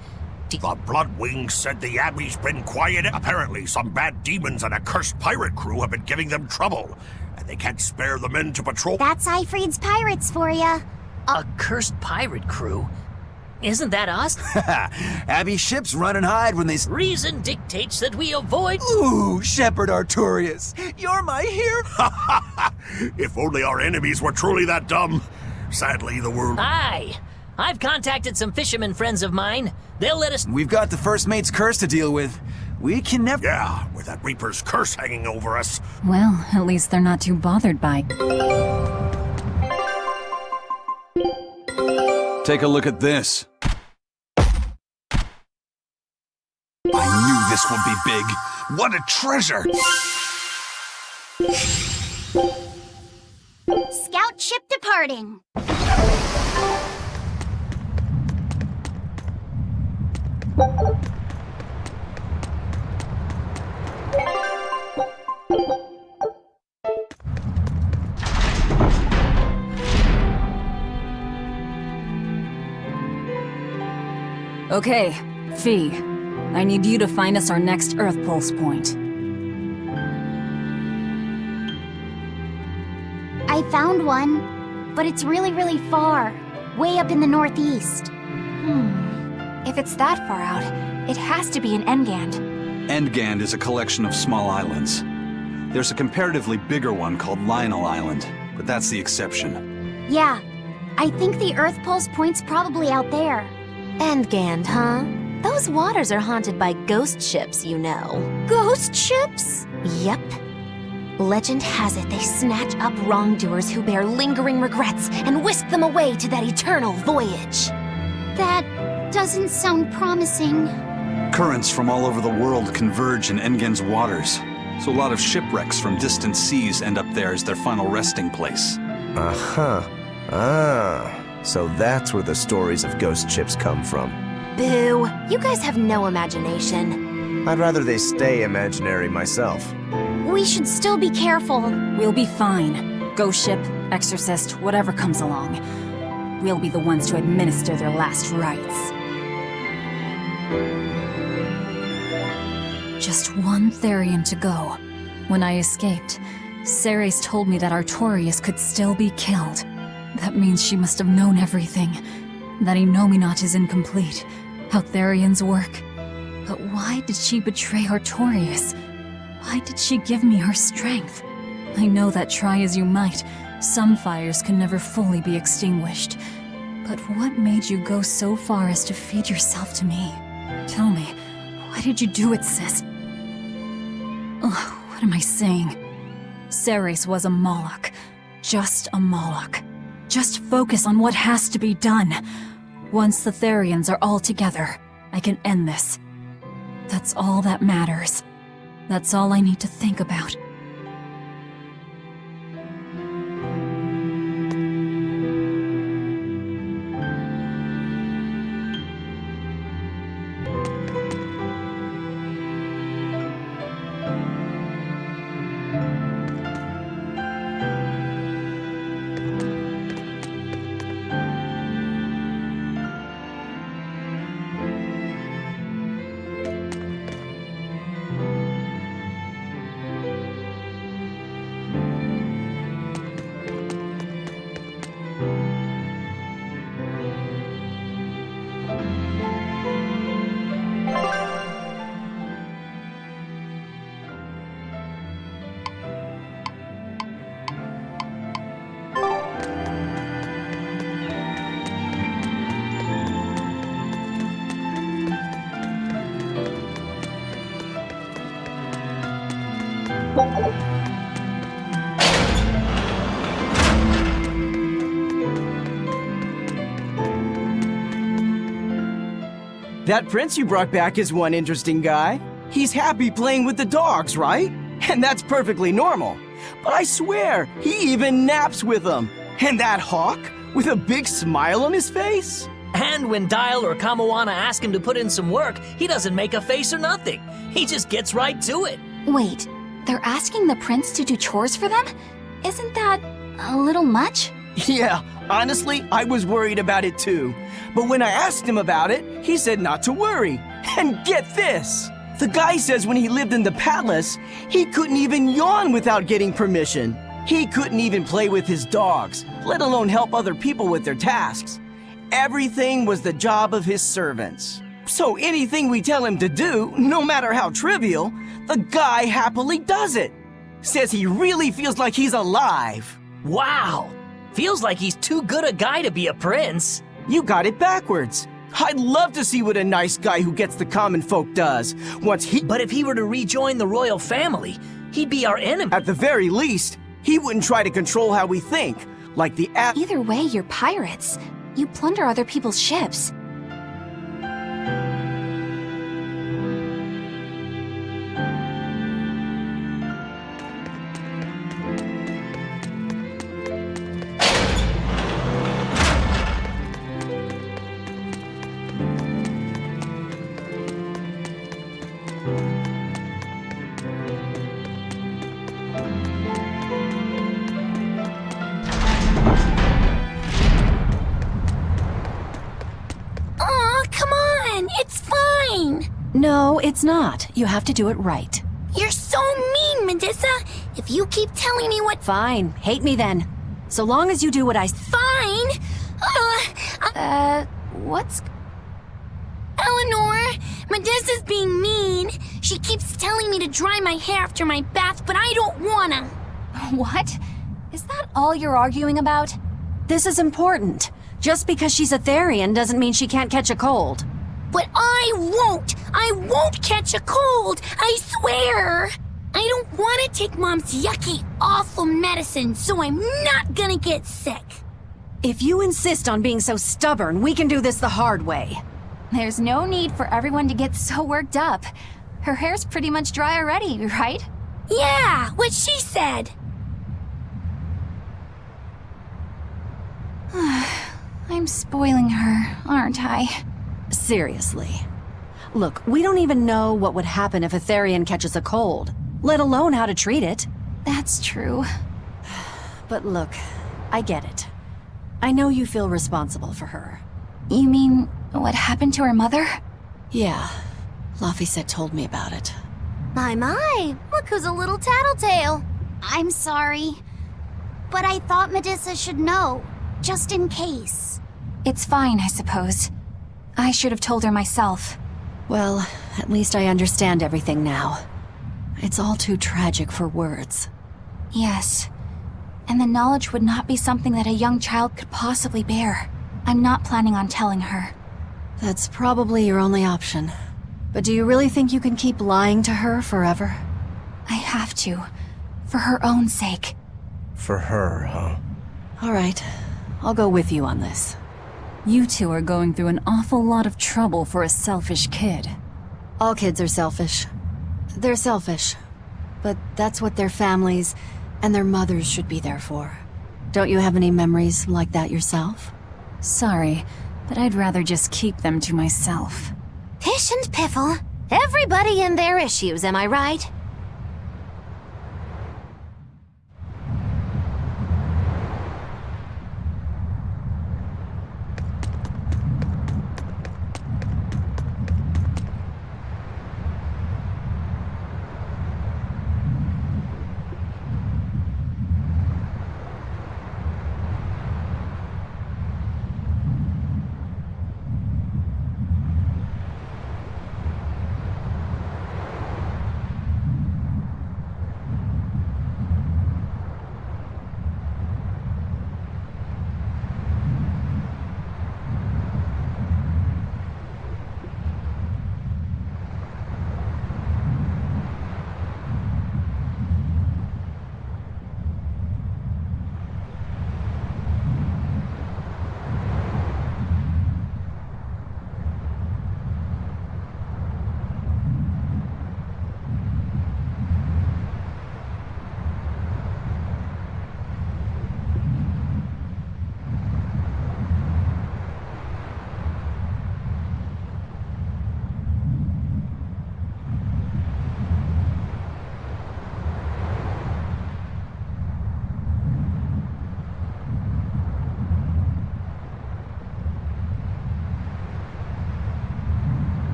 Speaker 19: The Bloodwings said the Abbey's been quiet. Apparently, some bad demons and a cursed pirate crew have been giving them trouble, and they can't spare the men to patrol.
Speaker 3: That's Eifried's pirates for ya.
Speaker 18: A cursed pirate crew? Isn't that us?
Speaker 12: Abbey ships run and hide when they...
Speaker 18: Reason dictates that we avoid...
Speaker 12: Ooh, Shepherd Artorius, you're my hero!
Speaker 19: If only our enemies were truly that dumb. Sadly, the world...
Speaker 18: Aye. I've contacted some fishermen friends of mine. They'll let us...
Speaker 12: We've got the First Mate's curse to deal with. We can never...
Speaker 19: Yeah, with that Reaper's curse hanging over us.
Speaker 1: Well, at least they're not too bothered by...
Speaker 2: Take a look at this. I knew this would be big. What a treasure!
Speaker 10: Scout ship departing.
Speaker 1: Okay, Fee. I need you to find us our next Earth Pulse point.
Speaker 10: I found one, but it's really far. Way up in the northeast.
Speaker 4: If it's that far out, it has to be in Engand.
Speaker 2: Engand is a collection of small islands. There's a comparatively bigger one called Lionel Island, but that's the exception.
Speaker 10: Yeah, I think the Earth Pulse point's probably out there.
Speaker 4: Engand, huh? Those waters are haunted by ghost ships, you know.
Speaker 10: Ghost ships?
Speaker 4: Yep. Legend has it they snatch up wrongdoers who bear lingering regrets and whisk them away to that eternal voyage.
Speaker 10: That doesn't sound promising.
Speaker 2: Currents from all over the world converge in Engand's waters, so a lot of shipwrecks from distant seas end up there as their final resting place.
Speaker 9: Uh-huh. So that's where the stories of ghost ships come from.
Speaker 4: Boo! You guys have no imagination.
Speaker 9: I'd rather they stay imaginary myself.
Speaker 10: We should still be careful.
Speaker 1: We'll be fine. Ghost ship, exorcist, whatever comes along. We'll be the ones to administer their last rites. Just one Therian to go. When I escaped, Ceres told me that Artorius could still be killed. That means she must have known everything. That Innominat is incomplete. How Therians work. But why did she betray Artorius? Why did she give me her strength? I know that try as you might, some fires can never fully be extinguished. But what made you go so far as to feed yourself to me? Tell me, why did you do it, sis? Ugh, what am I saying? Ceres was a Moloch. Just a Moloch. Just focus on what has to be done. Once the Therians are all together, I can end this. That's all that matters. That's all I need to think about.
Speaker 12: That prince you brought back is one interesting guy. He's happy playing with the dogs, right? And that's perfectly normal. But I swear, he even naps with them. And that hawk, with a big smile on his face?
Speaker 18: And when Dial or Kamawana ask him to put in some work, he doesn't make a face or nothing. He just gets right to it.
Speaker 1: Wait, they're asking the prince to do chores for them? Isn't that a little much?
Speaker 12: Yeah, honestly, I was worried about it too. But when I asked him about it, he said not to worry. And get this! The guy says when he lived in the palace, he couldn't even yawn without getting permission. He couldn't even play with his dogs, let alone help other people with their tasks. Everything was the job of his servants. So anything we tell him to do, no matter how trivial, the guy happily does it. Says he really feels like he's alive.
Speaker 18: Wow! Feels like he's too good a guy to be a prince.
Speaker 12: You got it backwards. I'd love to see what a nice guy who gets the common folk does once he—
Speaker 18: But if he were to rejoin the royal family, he'd be our enemy.
Speaker 12: At the very least, he wouldn't try to control how we think, like the
Speaker 1: Either way, you're pirates. You plunder other people's ships. No, it's not. You have to do it right.
Speaker 3: You're so mean, Medusa! If you keep telling me what—
Speaker 1: Fine. Hate me then. So long as you do what I—
Speaker 3: Fine!
Speaker 1: What's—
Speaker 3: Eleanor! Medusa's being mean. She keeps telling me to dry my hair after my bath, but I don't wanna.
Speaker 1: What? Is that all you're arguing about? This is important. Just because she's a Therian doesn't mean she can't catch a cold.
Speaker 3: But I won't! I won't catch a cold! I swear! I don't want to take Mom's yucky, awful medicine, so I'm not gonna get sick.
Speaker 1: If you insist on being so stubborn, we can do this the hard way. There's no need for everyone to get so worked up. Her hair's pretty much dry already, right?
Speaker 3: Yeah, what she said.
Speaker 1: I'm spoiling her, aren't I? Seriously. Look, we don't even know what would happen if a Therian catches a cold, let alone how to treat it. That's true. But look, I get it. I know you feel responsible for her. You mean what happened to her mother? Yeah. Laphicet told me about it.
Speaker 4: My, look who's a little tattletale.
Speaker 10: I'm sorry, but I thought Medusa should know, just in case.
Speaker 1: It's fine, I suppose. I should have told her myself. Well, at least I understand everything now. It's all too tragic for words. Yes. And the knowledge would not be something that a young child could possibly bear. I'm not planning on telling her. That's probably your only option. But do you really think you can keep lying to her forever? I have to. For her own sake.
Speaker 5: For her, huh?
Speaker 1: All right. I'll go with you on this. You two are going through an awful lot of trouble for a selfish kid. All kids are selfish. They're selfish. But that's what their families and their mothers should be there for. Don't you have any memories like that yourself? Sorry, but I'd rather just keep them to myself.
Speaker 4: Pish and piffle. Everybody and their issues, am I right?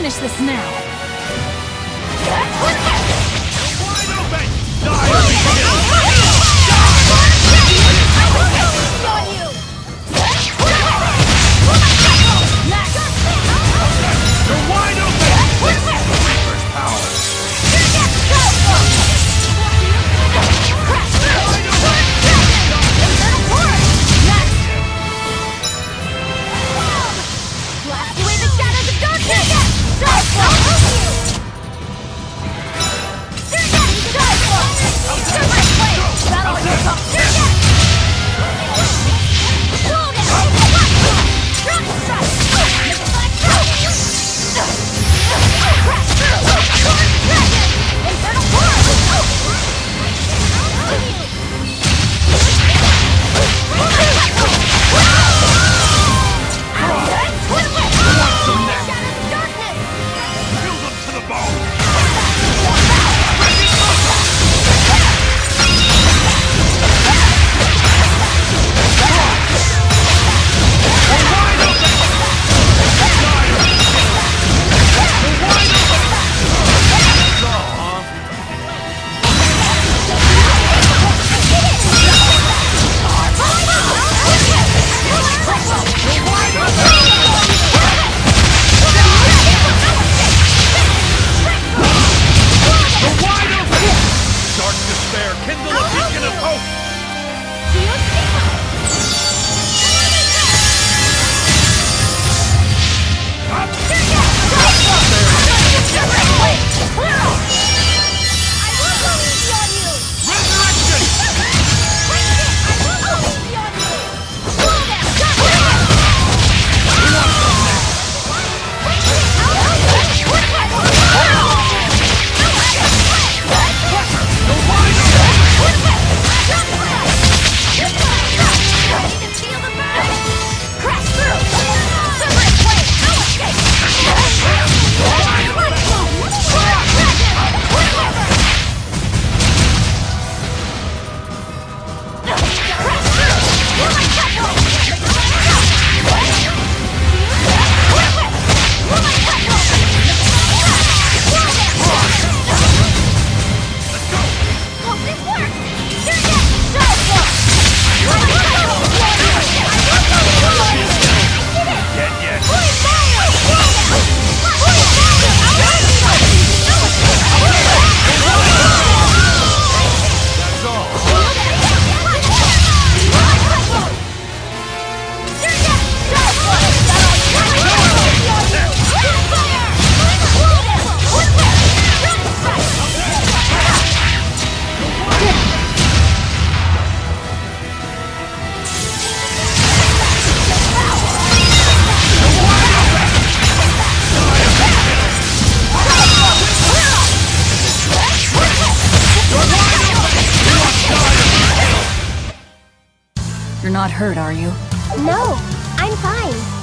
Speaker 1: finish this now! You're not hurt, are you?
Speaker 3: No, I'm fine.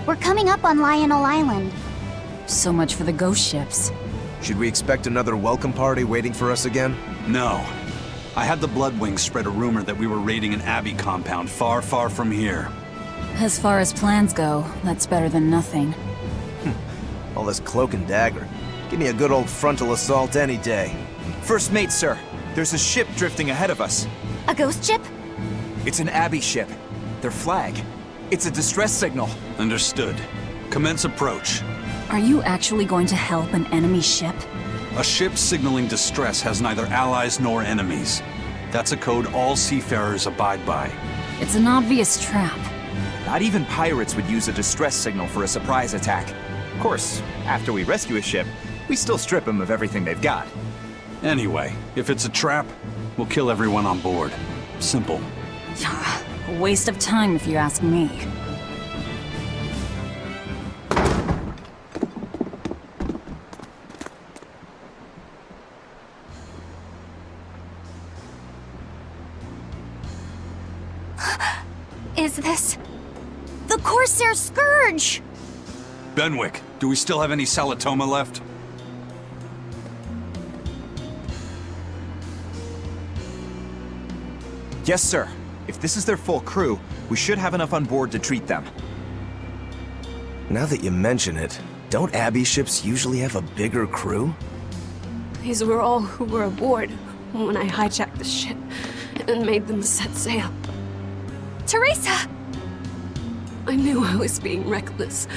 Speaker 10: We're coming up on Lionel Island.
Speaker 1: So much for the ghost ships.
Speaker 9: Should we expect another welcome party waiting for us again?
Speaker 2: No. I had the Bloodwings spread a rumor that we were raiding an Abbey compound far, far from here.
Speaker 1: As far as plans go, that's better than nothing.
Speaker 9: All this cloak and dagger. Give me a good old frontal assault any day.
Speaker 7: First mate, sir. There's a ship drifting ahead of us.
Speaker 4: A ghost ship?
Speaker 7: It's an Abbey ship. Their flag. It's a distress signal.
Speaker 2: Understood. Commence approach.
Speaker 1: Are you actually going to help an enemy ship?
Speaker 2: A ship signaling distress has neither allies nor enemies. That's a code all seafarers abide by.
Speaker 1: It's an obvious trap.
Speaker 7: Not even pirates would use a distress signal for a surprise attack. Of course, after we rescue a ship, we still strip them of everything they've got.
Speaker 2: Anyway, if it's a trap, we'll kill everyone on board. Simple.
Speaker 1: A waste of time if you ask me.
Speaker 4: Is this...
Speaker 10: the Corsair Scourge!
Speaker 2: Benwick, do we still have any Salatoma left?
Speaker 7: Yes, sir. If this is their full crew, we should have enough on board to treat them.
Speaker 9: Now that you mention it, don't Abbey ships usually have a bigger crew?
Speaker 17: These were all who were aboard when I hijacked the ship and made them set sail.
Speaker 4: Teresa!
Speaker 17: I knew I was being reckless,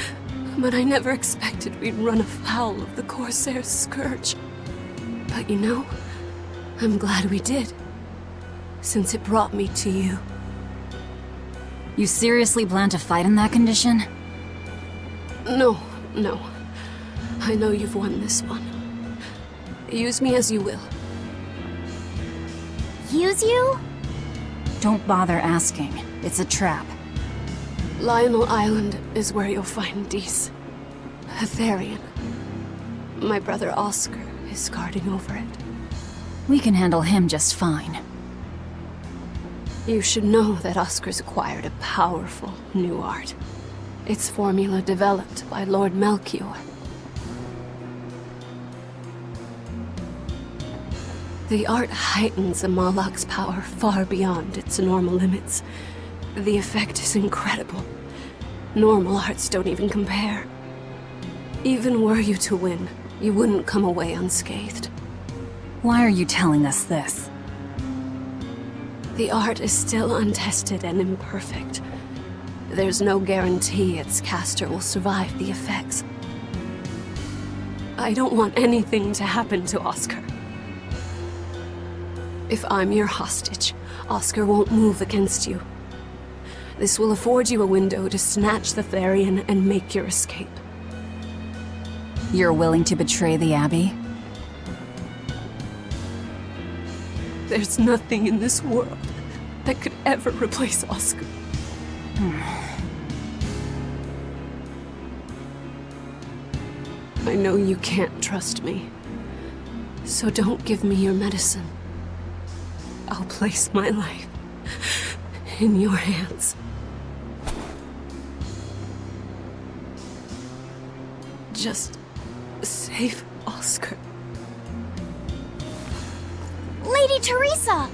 Speaker 17: but I never expected we'd run afoul of the Corsair's scourge. But you know, I'm glad we did, since it brought me to you.
Speaker 1: You seriously plan to fight in that condition?
Speaker 17: No. I know you've won this one. Use me as you will.
Speaker 10: Use you?
Speaker 1: Don't bother asking. It's a trap.
Speaker 17: Lionel Island is where you'll find Dees. Aetherian. My brother Oscar is guarding over it.
Speaker 1: We can handle him just fine.
Speaker 17: You should know that Oscar's acquired a powerful new art. Its formula developed by Lord Melchior. The art heightens a Malak's power far beyond its normal limits. The effect is incredible. Normal arts don't even compare. Even were you to win, you wouldn't come away unscathed.
Speaker 1: Why are you telling us this?
Speaker 17: The art is still untested and imperfect. There's no guarantee its caster will survive the effects. I don't want anything to happen to Oscar. If I'm your hostage, Oscar won't move against you. This will afford you a window to snatch the Therian and make your escape.
Speaker 1: You're willing to betray the Abbey?
Speaker 17: There's nothing in this world that could ever replace Oscar. I know you can't trust me, so don't give me your medicine. I'll place my life in your hands. Just save Oscar.
Speaker 10: Lady Teresa!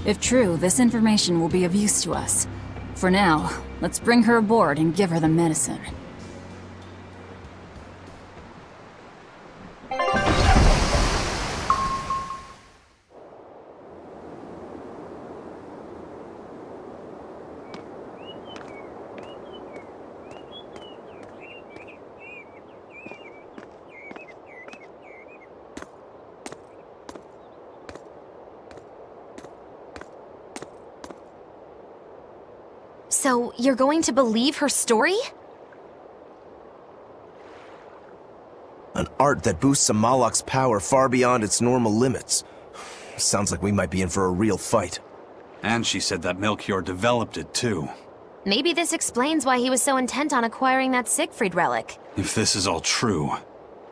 Speaker 1: If true, this information will be of use to us. For now, let's bring her aboard and give her the medicine.
Speaker 4: So, you're going to believe her story?
Speaker 9: An art that boosts a Moloch's power far beyond its normal limits. Sounds like we might be in for a real fight.
Speaker 2: And she said that Melchior developed it too.
Speaker 4: Maybe this explains why he was so intent on acquiring that Siegfried relic.
Speaker 2: If this is all true,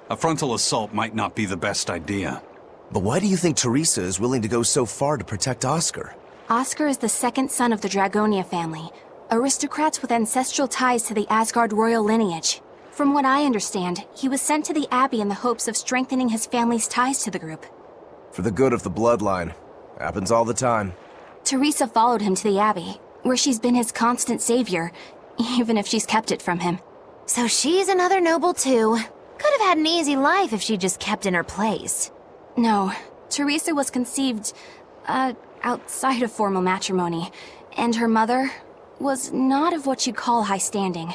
Speaker 2: a frontal assault might not be the best idea.
Speaker 9: But why do you think Teresa is willing to go so far to protect Oscar?
Speaker 4: Oscar is the second son of the Dragonia family, aristocrats with ancestral ties to the Asgard royal lineage. From what I understand, he was sent to the Abbey in the hopes of strengthening his family's ties to the group.
Speaker 9: For the good of the bloodline. Happens all the time.
Speaker 4: Teresa followed him to the Abbey, where she's been his constant savior, even if she's kept it from him. So she's another noble too. Could have had an easy life if she just kept in her place. No, Teresa was conceived, outside of formal matrimony, and her mother was not of what you'd call high standing.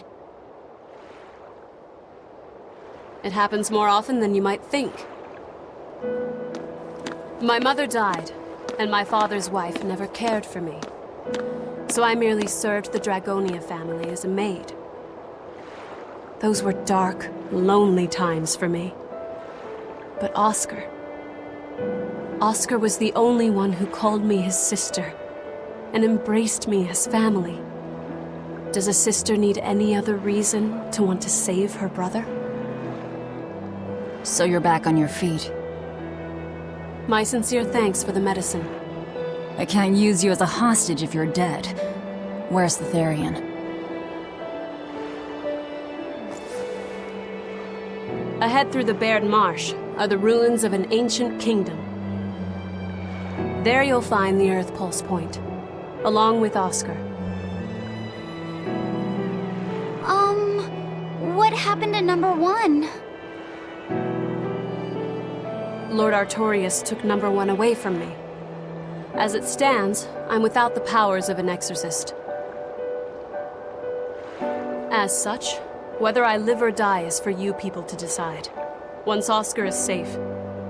Speaker 17: It happens more often than you might think. My mother died, and my father's wife never cared for me. So I merely served the Dragonia family as a maid. Those were dark, lonely times for me. But Oscar was the only one who called me his sister and embraced me as family. Does a sister need any other reason to want to save her brother?
Speaker 1: So you're back on your feet.
Speaker 17: My sincere thanks for the medicine.
Speaker 1: I can't use you as a hostage if you're dead. Where's the Therian?
Speaker 17: Ahead through the Baird Marsh are the ruins of an ancient kingdom. There you'll find the Earth Pulse Point, along with Oscar.
Speaker 10: What happened to number 1?
Speaker 17: Lord Artorius took number 1 away from me. As it stands, I'm without the powers of an exorcist. As such, whether I live or die is for you people to decide. Once Oscar is safe,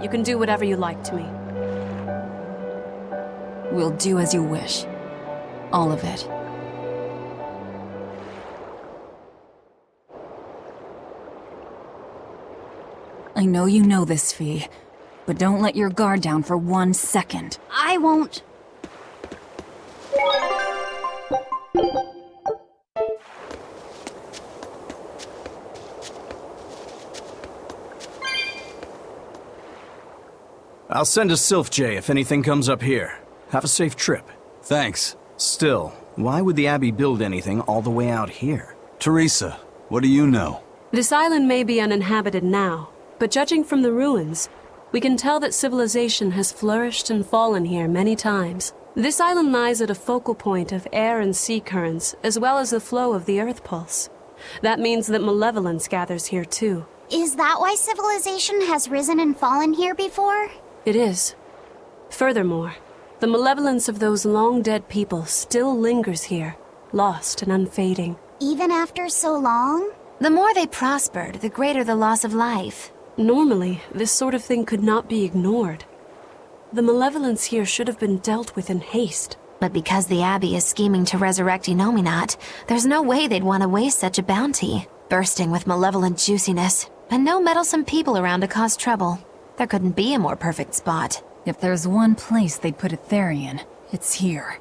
Speaker 17: you can do whatever you like to me.
Speaker 1: We'll do as you wish. All of it. I know you know this, Fee, but don't let your guard down for 1 second.
Speaker 10: I won't.
Speaker 20: I'll send a Sylph J if anything comes up here. Have a safe trip.
Speaker 2: Thanks.
Speaker 20: Still, why would the Abbey build anything all the way out here?
Speaker 2: Teresa, what do you know?
Speaker 17: This island may be uninhabited now, but judging from the ruins, we can tell that civilization has flourished and fallen here many times. This island lies at a focal point of air and sea currents, as well as the flow of the Earth Pulse. That means that malevolence gathers here too.
Speaker 10: Is that why civilization has risen and fallen here before?
Speaker 17: It is. Furthermore, the malevolence of those long-dead people still lingers here, lost and unfading.
Speaker 10: Even after so long?
Speaker 4: The more they prospered, the greater the loss of life.
Speaker 17: Normally, this sort of thing could not be ignored. The malevolence here should have been dealt with in haste.
Speaker 4: But because the Abbey is scheming to resurrect Inominat, there's no way they'd want to waste such a bounty. Bursting with malevolent juiciness, and no meddlesome people around to cause trouble. There couldn't be a more perfect spot.
Speaker 1: If there's one place they'd put a Therian, it's here.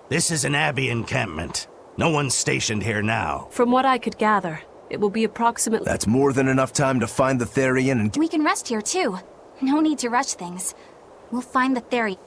Speaker 21: This is an Abbey encampment. No one's stationed here now.
Speaker 17: From what I could gather, it will be approximately...
Speaker 9: That's more than enough time to find the Therian and...
Speaker 10: We can rest here, too. No need to rush things. We'll find the Therian.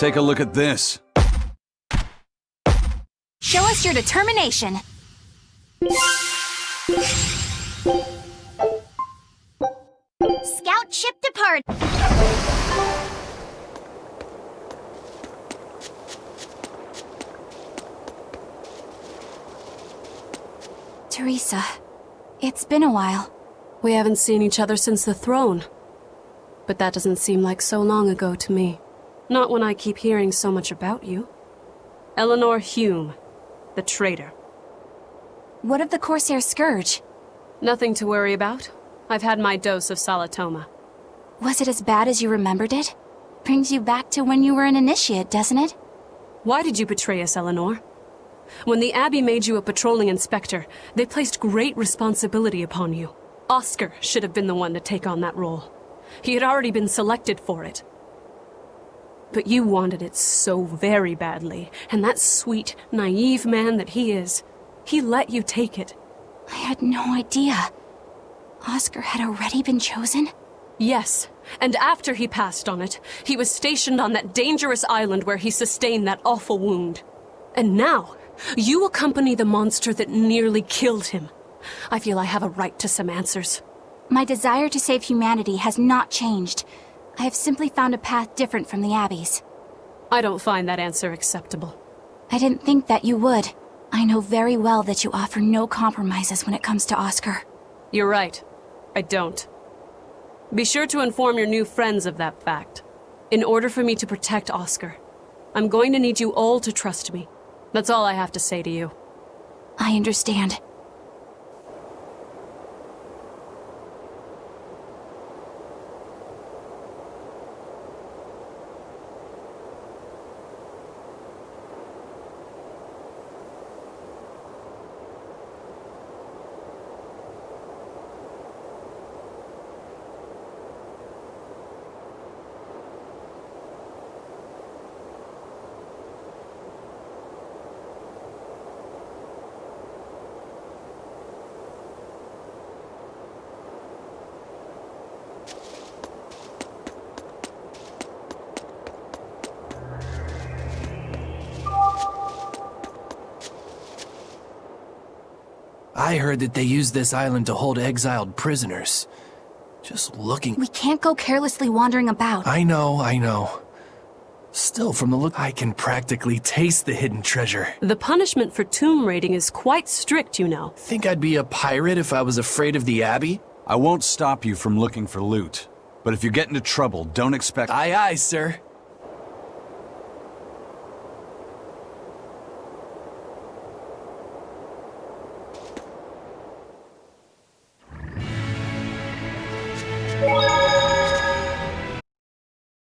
Speaker 2: Take a look at this.
Speaker 10: Show us your determination. Scout ship depart.
Speaker 8: Teresa, it's been a while.
Speaker 17: We haven't seen each other since the throne. But that doesn't seem like so long ago to me. Not when I keep hearing so much about you. Eleanor Hume, the traitor.
Speaker 8: What of the Corsair Scourge?
Speaker 17: Nothing to worry about. I've had my dose of Salatoma.
Speaker 8: Was it as bad as you remembered it? Brings you back to when you were an initiate, doesn't it?
Speaker 17: Why did you betray us, Eleanor? When the Abbey made you a patrolling inspector, they placed great responsibility upon you. Oscar should have been the one to take on that role. He had already been selected for it. But you wanted it so very badly, and that sweet, naive man that he is, he let you take it.
Speaker 8: I had no idea. Oscar had already been chosen?
Speaker 17: Yes, and after he passed on it, he was stationed on that dangerous island where he sustained that awful wound. And now, you accompany the monster that nearly killed him. I feel I have a right to some answers.
Speaker 10: My desire to save humanity has not changed. I have simply found a path different from the Abbey's.
Speaker 17: I don't find that answer acceptable.
Speaker 10: I didn't think that you would. I know very well that you offer no compromises when it comes to Oscar.
Speaker 17: You're right. I don't. Be sure to inform your new friends of that fact. In order for me to protect Oscar, I'm going to need you all to trust me. That's all I have to say to you.
Speaker 10: I understand.
Speaker 11: I heard that they use this island to hold exiled prisoners. Just looking...
Speaker 10: We can't go carelessly wandering about.
Speaker 11: I know. Still, from the look, I can practically taste the hidden treasure.
Speaker 17: The punishment for tomb raiding is quite strict, you know.
Speaker 11: Think I'd be a pirate if I was afraid of the Abbey?
Speaker 2: I won't stop you from looking for loot. But if you get into trouble, don't expect...
Speaker 11: Aye, aye, sir.